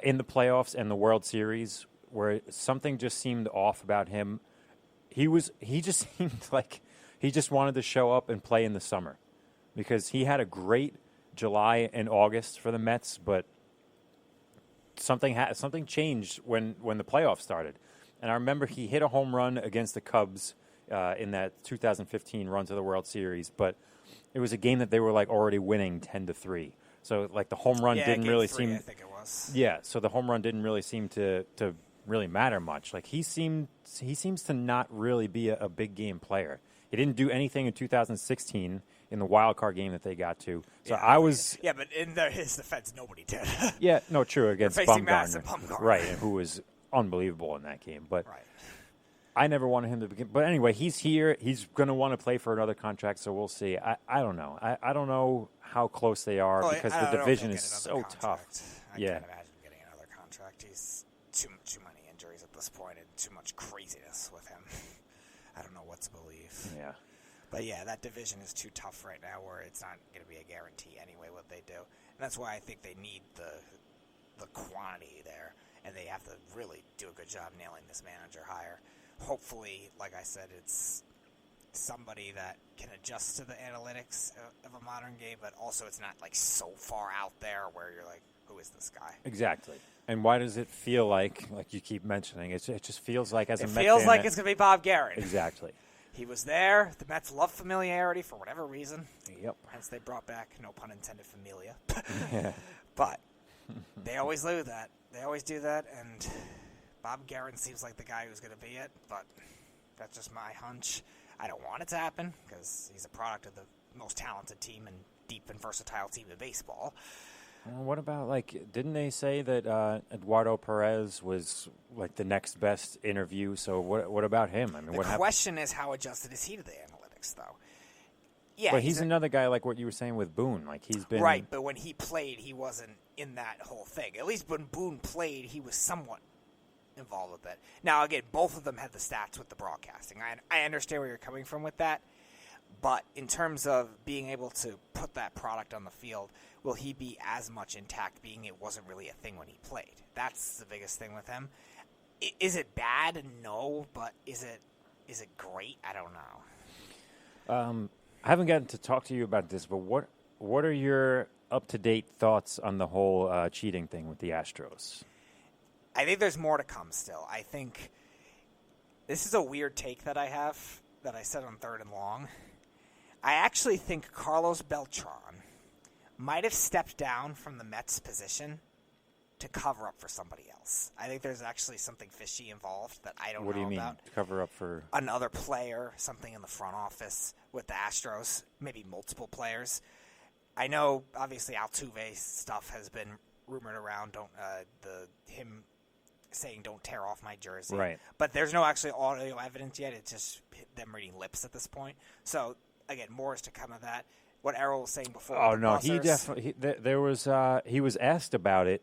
in the playoffs and the World Series, where something just seemed off about him. He just seemed like he just wanted to show up and play in the summer, because he had a great July and August for the Mets, but something changed when the playoffs started. And I remember he hit a home run against the Cubs in that 2015 run to the World Series, but it was a game that they were like already winning 10-3. So like the home run didn't really seem. I think it was. Yeah, so the home run didn't really seem to really matter much. Like he seems to not really be a big game player. He didn't do anything in 2016 in the wild card game that they got to. So I was... Yeah, but in his defense, nobody did. Yeah, no, true, against Bumgarner. Bumgarner. Right, and who was unbelievable in that game. But I never wanted him to begin. But anyway, he's here. He's going to want to play for another contract, so we'll see. I don't know. I don't know how close they are because the division is so tough. I can't imagine getting another contract. He's too many injuries at this point and too much craziness with him. I don't know what to believe. Yeah. But, yeah, that division is too tough right now where it's not going to be a guarantee anyway what they do. And that's why I think they need the quantity there, and they have to really do a good job nailing this manager hire. Hopefully, like I said, it's somebody that can adjust to the analytics of a modern game, but also it's not, like, so far out there where you're like, who is this guy? Exactly. And why does it feel like you keep mentioning, it just feels like as a Mets fan... It feels like it's going to be Bob Guerin. Exactly. He was there. The Mets love familiarity for whatever reason. Yep. Hence they brought back, no pun intended, Familia. But they always do that. They always do that, and Bob Guerin seems like the guy who's going to be it, but that's just my hunch. I don't want it to happen because he's a product of the most talented team and deep and versatile team in baseball. What about, didn't they say that Eduardo Perez was, the next best interview? So what about him? I mean, the question is, how adjusted is he to the analytics, though? Yeah, but he's another guy like what you were saying with Boone. He's been... Right, but when he played, he wasn't in that whole thing. At least when Boone played, he was somewhat involved with it. Now, again, both of them had the stats with the broadcasting. I understand where you're coming from with that. But in terms of being able to put that product on the field, will he be as much intact being it wasn't really a thing when he played? That's the biggest thing with him. Is it bad? No, but is it great? I don't know. I haven't gotten to talk to you about this, but what are your up-to-date thoughts on the whole cheating thing with the Astros? I think there's more to come still. I think this is a weird take that I have that I said on Third and Long. I actually think Carlos Beltran might have stepped down from the Mets position to cover up for somebody else. I think there's actually something fishy involved that I don't know about. What do you mean, cover up for? Another player, something in the front office with the Astros, maybe multiple players. I know, obviously, Altuve stuff has been rumored around, him saying, don't tear off my jersey. Right. But there's no actually audio evidence yet. It's just them reading lips at this point. So, again, more is to come of that. What Errol was saying before. Oh, no, he definitely – there was he was asked about it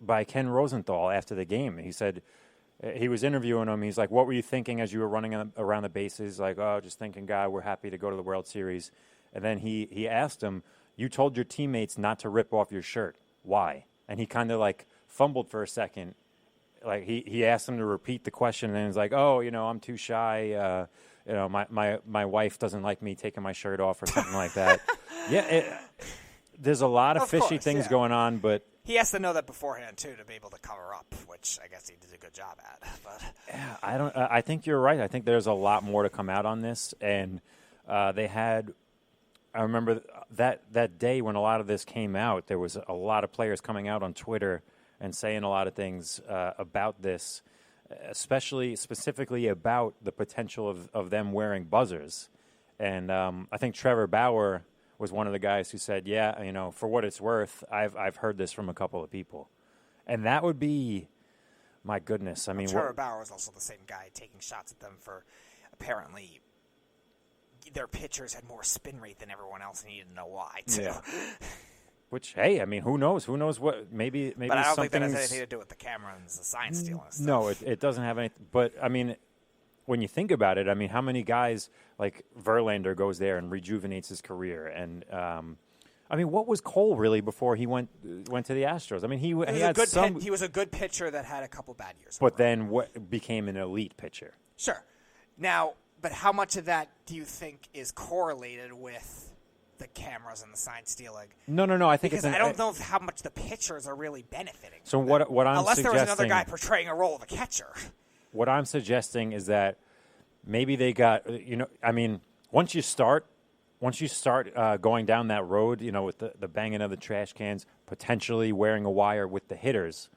by Ken Rosenthal after the game. He said he was interviewing him. He's like, "What were you thinking as you were running around the bases?" Like, "Oh, just thinking, God, we're happy to go to the World Series." And then he asked him, "You told your teammates not to rip off your shirt. Why?" And he kind of like fumbled for a second. Like he asked him to repeat the question, and then he's like, "Oh, I'm too shy. My wife doesn't like me taking my shirt off or something like that." Yeah, there's a lot of fishy things going on, but he has to know that beforehand too to be able to cover up, which I guess he did a good job at. But yeah, I think you're right. I think there's a lot more to come out on this, and they had. I remember that day when a lot of this came out, there was a lot of players coming out on Twitter and saying a lot of things about this, specifically about the potential of them wearing buzzers. And I think Trevor Bauer was one of the guys who said, "Yeah, for what it's worth, I've heard this from a couple of people," and that would be, my goodness. I mean, Trevor Bauer was also the same guy taking shots at them for apparently their pitchers had more spin rate than everyone else, and he didn't know why. Too. Yeah. Which, hey, I mean, who knows? Who knows what? Maybe. But I don't think that has anything to do with the camera and the sign stealing stuff. No, it doesn't have anything. But I mean, when you think about it, I mean, how many guys like Verlander goes there and rejuvenates his career? And I mean, what was Cole really before he went to the Astros? I mean, he was a good pitcher that had a couple bad years. But then what became an elite pitcher? Sure. Now, but how much of that do you think is correlated with the cameras and the sign stealing? No. I think because I don't know how much the pitchers are really benefiting. So what I'm unless suggesting, there was another guy portraying a role of a catcher. What I'm suggesting is that maybe they got I mean, once you start going down that road, with the banging of the trash cans, potentially wearing a wire with the hitters,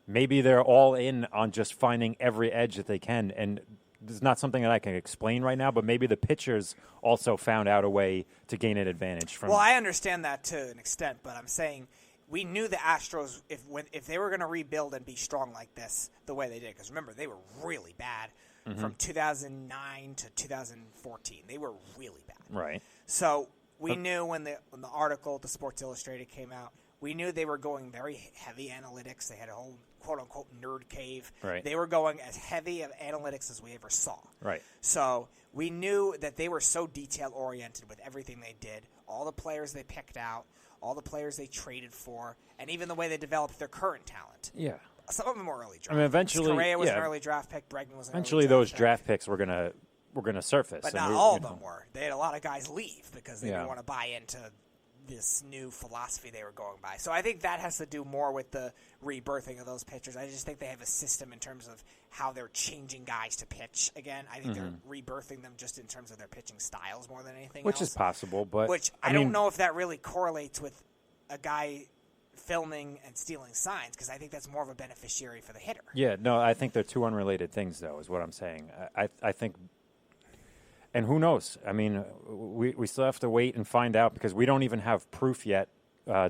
maybe they're all in on just finding every edge that they can. And it's not something that I can explain right now, but maybe the pitchers also found out a way to gain an advantage from. Well, I understand that to an extent, but I'm saying we knew the Astros, if they were going to rebuild and be strong like this, the way they did, because remember, they were really bad from 2009 to 2014. They were really bad. Right. So we knew when the article, the Sports Illustrated came out, we knew they were going very heavy analytics. They had a whole quote-unquote nerd cave. Right. They were going as heavy of analytics as we ever saw. Right. So we knew that they were so detail-oriented with everything they did, all the players they picked out, all the players they traded for, and even the way they developed their current talent. Yeah. Some of them were early draft. I mean, eventually, Correa was an early draft pick. Bregman was an eventually early those pick. draft picks were gonna surface. But not all of them were. They had a lot of guys leave because they didn't want to buy into this new philosophy they were going by. So I think that has to do more with the rebirthing of those pitchers. I just think they have a system in terms of how they're changing guys to pitch again. I think they're rebirthing them just in terms of their pitching styles more than anything Which else. is possible, but Which I don't know if that really correlates with a guy filming and stealing signs, because I think that's more of a beneficiary for the hitter. Yeah, no, I think they're two unrelated things, though, is what I'm saying. I think, and who knows? I mean, we still have to wait and find out, because we don't even have proof yet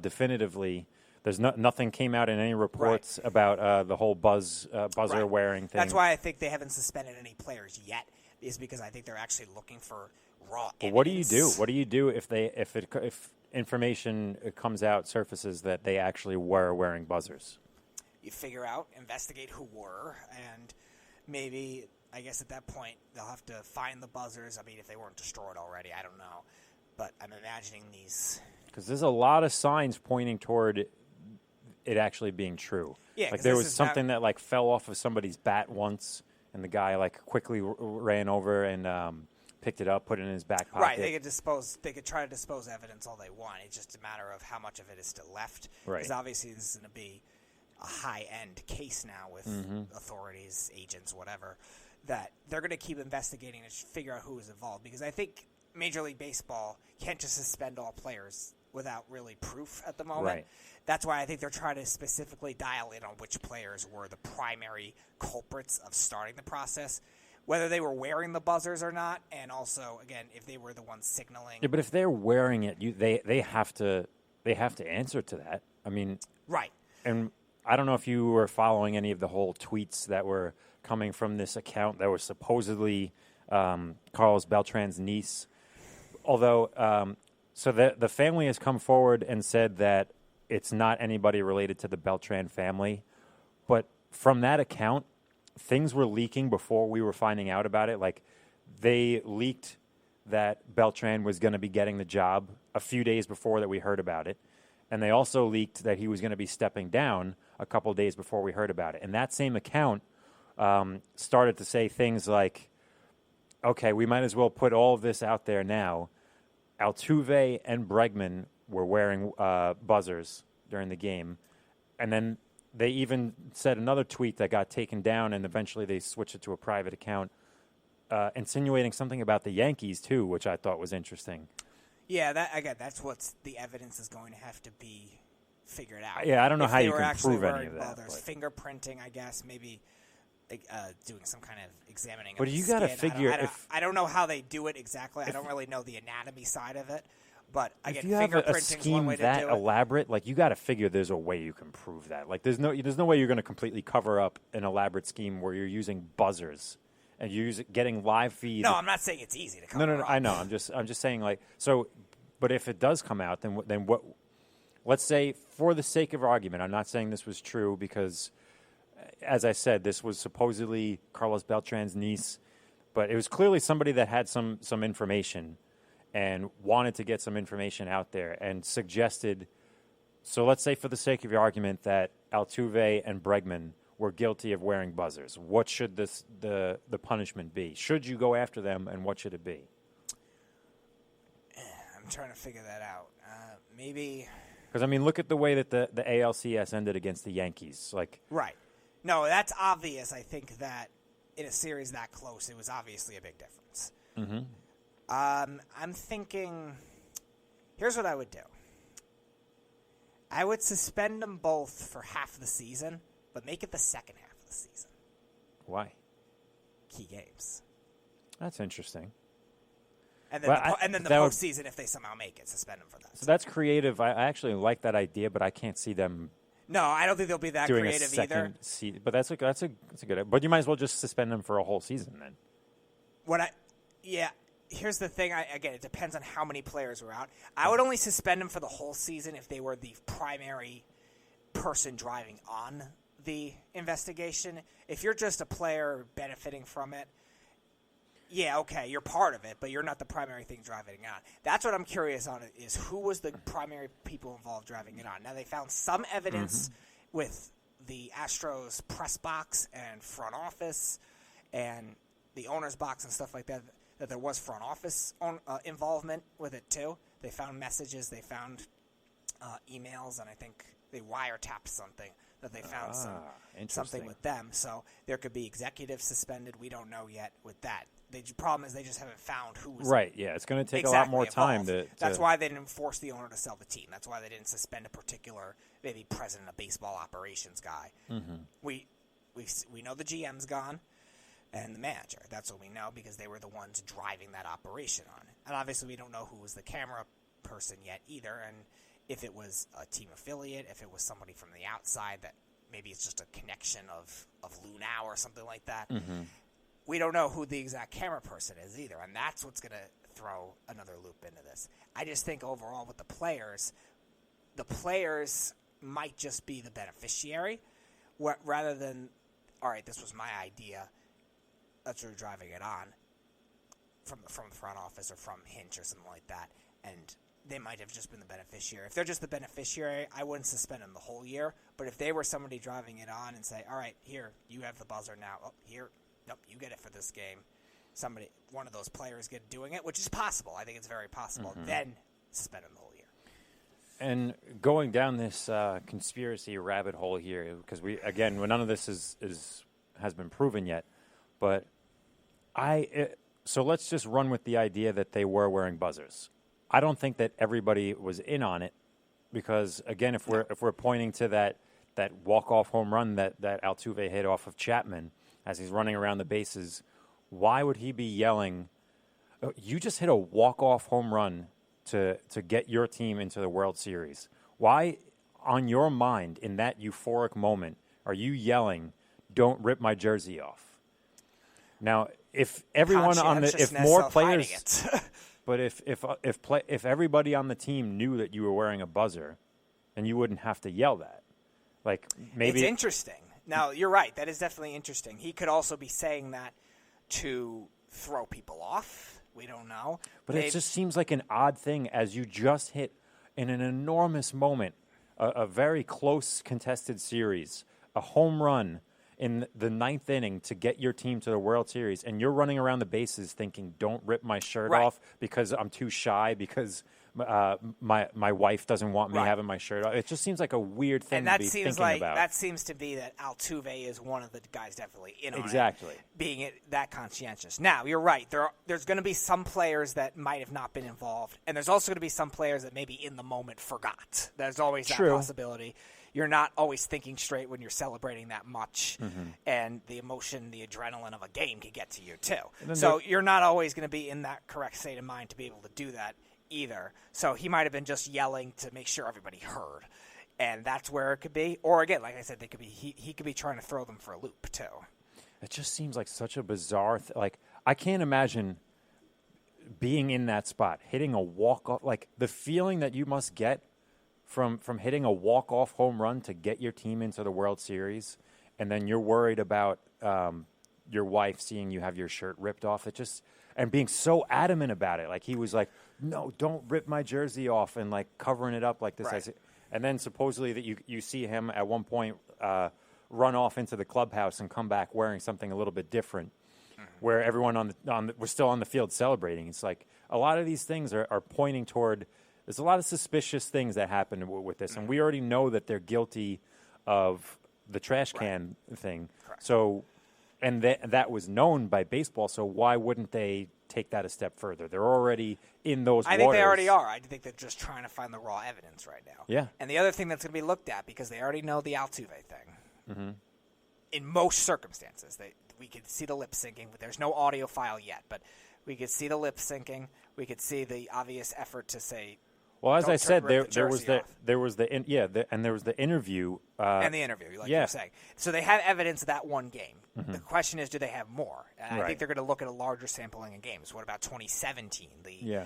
definitively. There's nothing came out in any reports about the whole buzzer wearing thing. That's why I think they haven't suspended any players yet, is because I think they're actually looking for raw evidence. But what do you do? What do you do if information comes out, surfaces that they actually were wearing buzzers? You figure out, investigate who were, and maybe, I guess at that point, they'll have to find the buzzers. I mean, if they weren't destroyed already, I don't know. But I'm imagining these. Because there's a lot of signs pointing toward it actually being true. Yeah, like there was something that like fell off of somebody's bat once, and the guy like quickly ran over and picked it up, put it in his back pocket. Right, they could try to dispose evidence all they want. It's just a matter of how much of it is still left. Right. Because obviously this is going to be a high-end case now with authorities, agents, whatever, that they're going to keep investigating and figure out who was involved. Because I think Major League Baseball can't just suspend all players without really proof at the moment. Right. That's why I think they're trying to specifically dial in on which players were the primary culprits of starting the process, whether they were wearing the buzzers or not, and also, again, if they were the ones signaling. Yeah, but if they're wearing it, they have to answer to that. I mean, right. And I don't know if you were following any of the whole tweets that were coming from this account that was supposedly Carlos Beltran's niece. Although, so the family has come forward and said that it's not anybody related to the Beltran family. But from that account, things were leaking before we were finding out about it. Like, they leaked that Beltran was going to be getting the job a few days before that we heard about it. And they also leaked that he was going to be stepping down a couple days before we heard about it. And that same account started to say things like, okay, we might as well put all of this out there now. Altuve and Bregman were wearing buzzers during the game. And then they even said another tweet that got taken down, and eventually they switched it to a private account, insinuating something about the Yankees, too, which I thought was interesting. Yeah, that's what the evidence is going to have to be figured out. Yeah, I don't know if how you were can actually prove any of that. There's fingerprinting, I guess, maybe doing some kind of examining but of you the got to skin. figure I don't know how they do it exactly. I don't really know the anatomy side of it. But again, if you have a fingerprinting's scheme one way to that do it. elaborate, like, you got to figure there's a way you can prove that. Like, there's no way you're going to completely cover up an elaborate scheme where you're using buzzers and getting live feed. No, I'm not saying it's easy to cover No, up. I know. I'm just saying, like, so. But if it does come out, then what? Let's say, for the sake of argument, I'm not saying this was true because, as I said, this was supposedly Carlos Beltran's niece, but it was clearly somebody that had some information and wanted to get some information out there and suggested. So let's say, for the sake of your argument, that Altuve and Bregman were guilty of wearing buzzers. What should the punishment be? Should you go after them, and what should it be? I'm trying to figure that out. Maybe. Because, I mean, look at the way that the ALCS ended against the Yankees. Like, Right. No, that's obvious. I think that in a series that close, it was obviously a big difference. Mm-hmm. I'm thinking, here's what I would do. I would suspend them both for half the season, but make it the second half of the season. Why? Key games. That's interesting. And then Well, and then the that would- postseason, if they somehow make it, suspend them for that. So that's creative. I actually like that idea, but I can't see them No, I don't think they'll be that doing creative a second either. season. But that's a good. But you might as well just suspend them for a whole season then. Here's the thing. Again, it depends on how many players were out. I would only suspend them for the whole season if they were the primary person driving on the investigation. If you're just a player benefiting from it, yeah, okay, you're part of it, but you're not the primary thing driving it on. That's what I'm curious on, is who was the primary people involved driving it on. Now, they found some evidence with the Astros press box and front office and the owner's box and stuff like that, that there was front office involvement with it, too. They found messages, they found emails, and I think they wiretapped something, that they found something with them. So there could be executives suspended. We don't know yet with that. The problem is they just haven't found who was Right, yeah. It's going to take a lot exactly more time involved. to. That's why they didn't force the owner to sell the team. That's why they didn't suspend a particular, maybe president of baseball operations guy. Mm-hmm. We know the GM's gone and the manager. That's what we know because they were the ones driving that operation on it. And obviously we don't know who was the camera person yet either, and if it was a team affiliate, if it was somebody from the outside that maybe it's just a connection of Lunau or something like that. Mm-hmm. We don't know who the exact camera person is either, and that's what's going to throw another loop into this. I just think overall with the players might just be the beneficiary rather than, all right, this was my idea, that's who driving it on from the front office or from Hinch or something like that, and they might have just been the beneficiary. If they're just the beneficiary, I wouldn't suspend them the whole year, but if they were somebody driving it on and say, all right, here, you have the buzzer now, oh, here, nope, you get it for this game. One of those players doing it, which is possible. I think it's very possible. Mm-hmm. Then suspend them the whole year. And going down this conspiracy rabbit hole here, because none of this has been proven yet, but so let's just run with the idea that they were wearing buzzers. I don't think that everybody was in on it, because again, if we're pointing to that walk-off home run that Altuve hit off of Chapman as he's running around the bases, why would he be yelling, oh, you just hit a walk-off home run to get your team into the World Series? Why, on your mind, in that euphoric moment, are you yelling, don't rip my jersey off? Now, if everyone if more players, but if everybody on the team knew that you were wearing a buzzer, and you wouldn't have to yell that. Like maybe it's interesting. Now you're right. That is definitely interesting. He could also be saying that to throw people off. We don't know. But it just seems like an odd thing as you just hit in an enormous moment, a very close contested series, a home run in the 9th inning to get your team to the World Series, and you're running around the bases thinking, don't rip my shirt off because I'm too shy, because my wife doesn't want me having my shirt off. It just seems like a weird thing to be thinking about. That seems to be that Altuve is one of the guys definitely in on exactly. it, being that conscientious. Now, you're right. There's going to be some players that might have not been involved, and there's also going to be some players that maybe in the moment forgot. There's always that possibility. You're not always thinking straight when you're celebrating that much, and the emotion, the adrenaline of a game can get to you too. So you're not always going to be in that correct state of mind to be able to do that either. So he might have been just yelling to make sure everybody heard, and that's where it could be. Or again, like I said, they could be he could be trying to throw them for a loop too. It just seems like such a bizarre like I can't imagine being in that spot, hitting a walk-off, like the feeling that you must get from hitting a walk-off home run to get your team into the World Series, and then you're worried about your wife seeing you have your shirt ripped off. It just and being so adamant about it. Like he was like, no, don't rip my jersey off, and like covering it up like this. Right. And then supposedly that you see him at one point run off into the clubhouse and come back wearing something a little bit different, where everyone was still on the field celebrating. It's like a lot of these things are pointing toward. There's a lot of suspicious things that happen with this, and we already know that they're guilty of the trash can thing. Correct. So, and that was known by baseball. So why wouldn't they take that a step further? They're already in those waters. I think they already are. I think they're just trying to find the raw evidence right now. Yeah. And the other thing that's going to be looked at, because they already know the Altuve thing, in most circumstances, we could see the lip syncing, but there's no audio file yet. But we could see the lip syncing. We could see the obvious effort to say. Well, as I said, there was the interview and the interview, like you were saying. So they have evidence of that one game. The question is, do they have more? And I think they're going to look at a larger sampling of games. What about 2017, the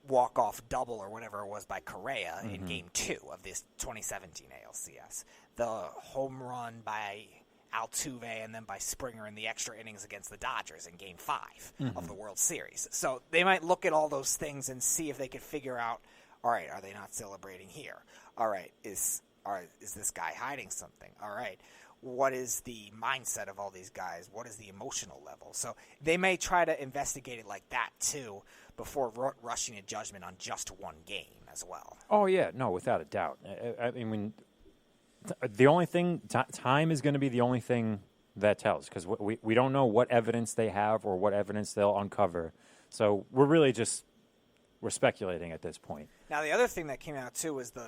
walk-off double or whatever it was by Correa in Game 2 of this 2017 ALCS, the home run by Altuve and then by Springer in the extra innings against the Dodgers in Game 5 of the World Series. So they might look at all those things and see if they could figure out, all right, are they not celebrating here? All right, is this guy hiding something? All right, what is the mindset of all these guys? What is the emotional level? So they may try to investigate it like that too before rushing a judgment on just one game as well. Oh, yeah, no, without a doubt. I mean, the only thing, time is going to be the only thing that tells, because we don't know what evidence they have or what evidence they'll uncover. So we're really just we're speculating at this point. Now, the other thing that came out too was the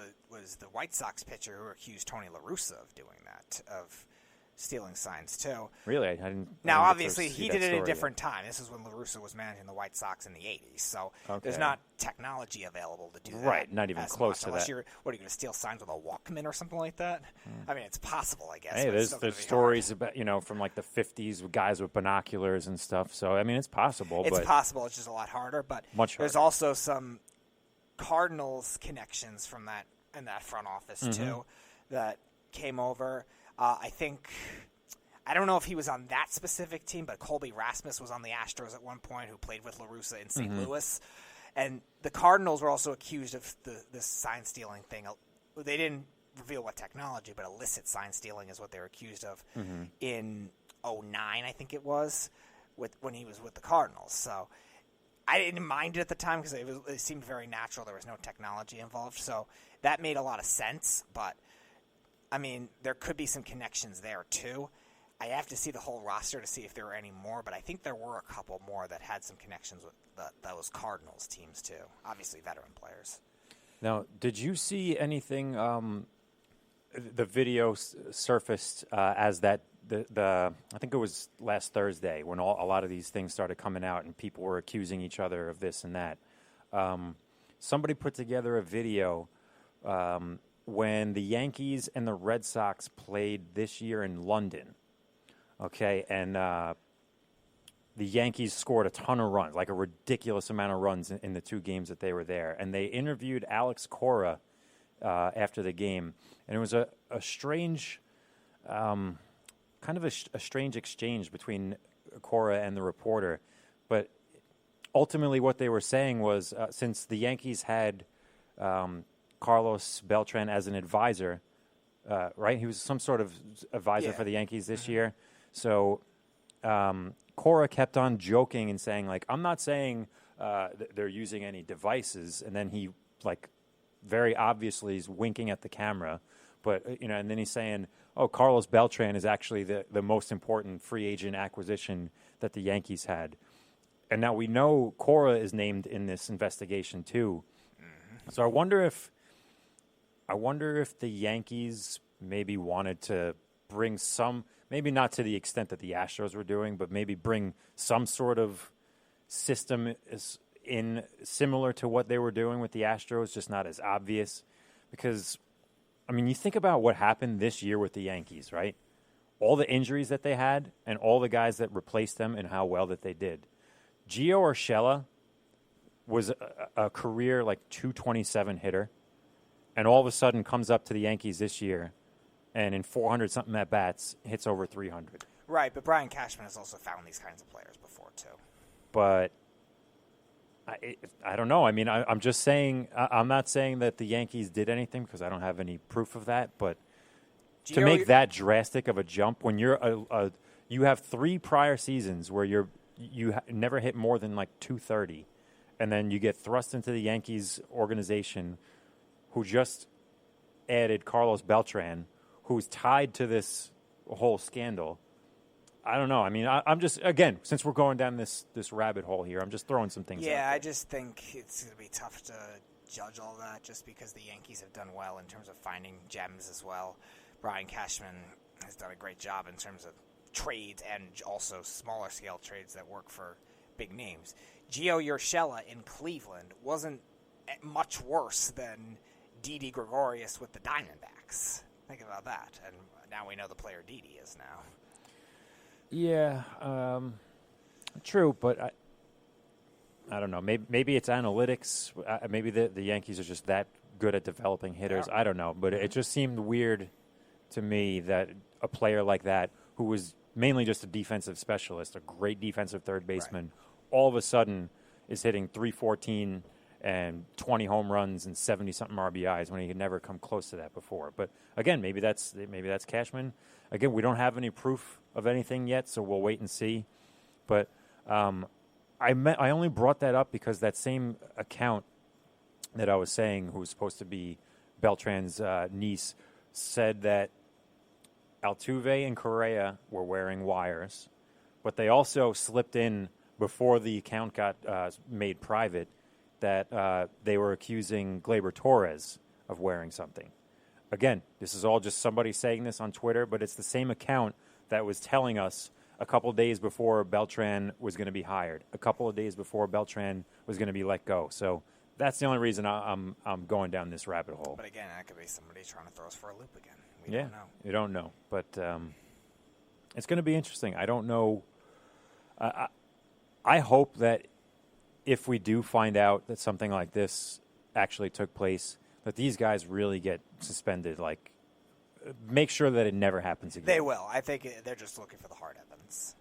White Sox pitcher who accused Tony La Russa of doing that, of stealing signs too. Really, I didn't. Now, obviously, he did it at a different time. This is when La Russa was managing the White Sox in the '80s, so there's not technology available to do that. Right, not even close to that. What are you going to steal signs with a Walkman or something like that? I mean, it's possible, I guess. Hey, there's stories about from like the '50s with guys with binoculars and stuff. So I mean, it's possible. It's possible. It's just a lot harder. But much harder. There's also some Cardinals connections from that in that front office too that came over. I don't know if he was on that specific team, but Colby Rasmus was on the Astros at one point, who played with La Russa in St. Louis. And the Cardinals were also accused of this sign stealing thing. They didn't reveal what technology, but illicit sign stealing is what they were accused of in 2009, I think it was, when he was with the Cardinals. So I didn't mind it at the time because it seemed very natural. There was no technology involved. So that made a lot of sense, but I mean, there could be some connections there, too. I have to see the whole roster to see if there were any more, but I think there were a couple more that had some connections with those Cardinals teams, too. Obviously, veteran players. Now, did you see anything, the video surfaced as that, I think it was last Thursday when a lot of these things started coming out and people were accusing each other of this and that. Somebody put together a video when the Yankees and the Red Sox played this year in London, okay, and the Yankees scored a ton of runs, like a ridiculous amount of runs in the two games that they were there, and they interviewed Alex Cora after the game, and it was a strange, kind of a strange exchange between Cora and the reporter. But ultimately, what they were saying was, since the Yankees had Carlos Beltran as an advisor, right? He was some sort of advisor for the Yankees this year. So Cora kept on joking and saying, like, I'm not saying they're using any devices. And then he, like, very obviously is winking at the camera. But, and then he's saying, oh, Carlos Beltran is actually the most important free agent acquisition that the Yankees had. And now we know Cora is named in this investigation too. Mm-hmm. So I wonder if the Yankees maybe wanted to bring some, maybe not to the extent that the Astros were doing, but maybe bring some sort of system in similar to what they were doing with the Astros, just not as obvious. Because, I mean, you think about what happened this year with the Yankees, right? All the injuries that they had and all the guys that replaced them and how well that they did. Gio Urshela was a career like 227 hitter, and all of a sudden comes up to the Yankees this year, and in 400-something at-bats, hits over 300. Right, but Brian Cashman has also found these kinds of players before, too. But I don't know. I mean, I'm just saying, I'm not saying that the Yankees did anything because I don't have any proof of that, but to make that drastic of a jump when you're you have 3 prior seasons where you never hit more than like 230, and then you get thrust into the Yankees organization, who just added Carlos Beltran, who's tied to this whole scandal. I don't know. I mean, I'm just, again, since we're going down this rabbit hole here, I'm just throwing some things out there. I just think it's going to be tough to judge all that just because the Yankees have done well in terms of finding gems as well. Brian Cashman has done a great job in terms of trades and also smaller scale trades that work for big names. Gio Urshela in Cleveland wasn't much worse than Didi Gregorius with the Diamondbacks. Think about that. And now we know the player Didi is now. Yeah, true, but I don't know. Maybe it's analytics. Maybe the Yankees are just that good at developing hitters. I don't know, but it just seemed weird to me that a player like that, who was mainly just a defensive specialist, a great defensive third baseman, all of a sudden is hitting 314 and 20 home runs and 70-something RBIs when he had never come close to that before. But again, maybe that's Cashman. Again, we don't have any proof of anything yet, so we'll wait and see. But I only brought that up because that same account that I was saying, who was supposed to be Beltran's niece, said that Altuve and Correa were wearing wires, but they also slipped in before the account got made private that they were accusing Gleyber Torres of wearing something. Again, this is all just somebody saying this on Twitter, but it's the same account that was telling us a couple of days before Beltran was going to be hired, a couple of days before Beltran was going to be let go. So that's the only reason I'm going down this rabbit hole. But again, that could be somebody trying to throw us for a loop again. We don't know. You don't know. But it's going to be interesting. I don't know. I hope that if we do find out that something like this actually took place, that these guys really get suspended. Like, make sure that it never happens again. They will. I think they're just looking for the hard evidence.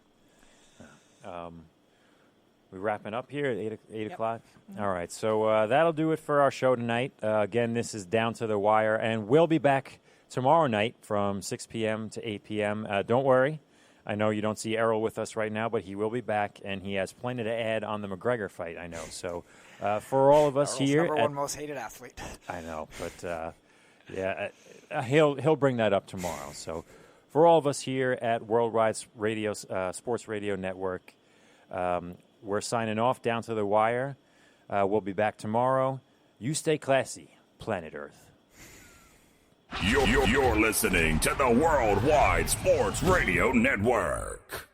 We wrapping up here at 8 o'clock? Mm-hmm. All right, so that'll do it for our show tonight. Again, this is Down to the Wire, and we'll be back tomorrow night from 6 p.m. to 8 p.m. Don't worry. I know you don't see Errol with us right now, but he will be back, and he has plenty to add on the McGregor fight, I know. So for all of us Errol's here... number one most hated athlete. I know, but he'll bring that up tomorrow. So for all of us here at Worldwide Radio, Sports Radio Network, we're signing off. Down to the Wire. We'll be back tomorrow. You stay classy, planet Earth. You're listening to the Worldwide Sports Radio Network.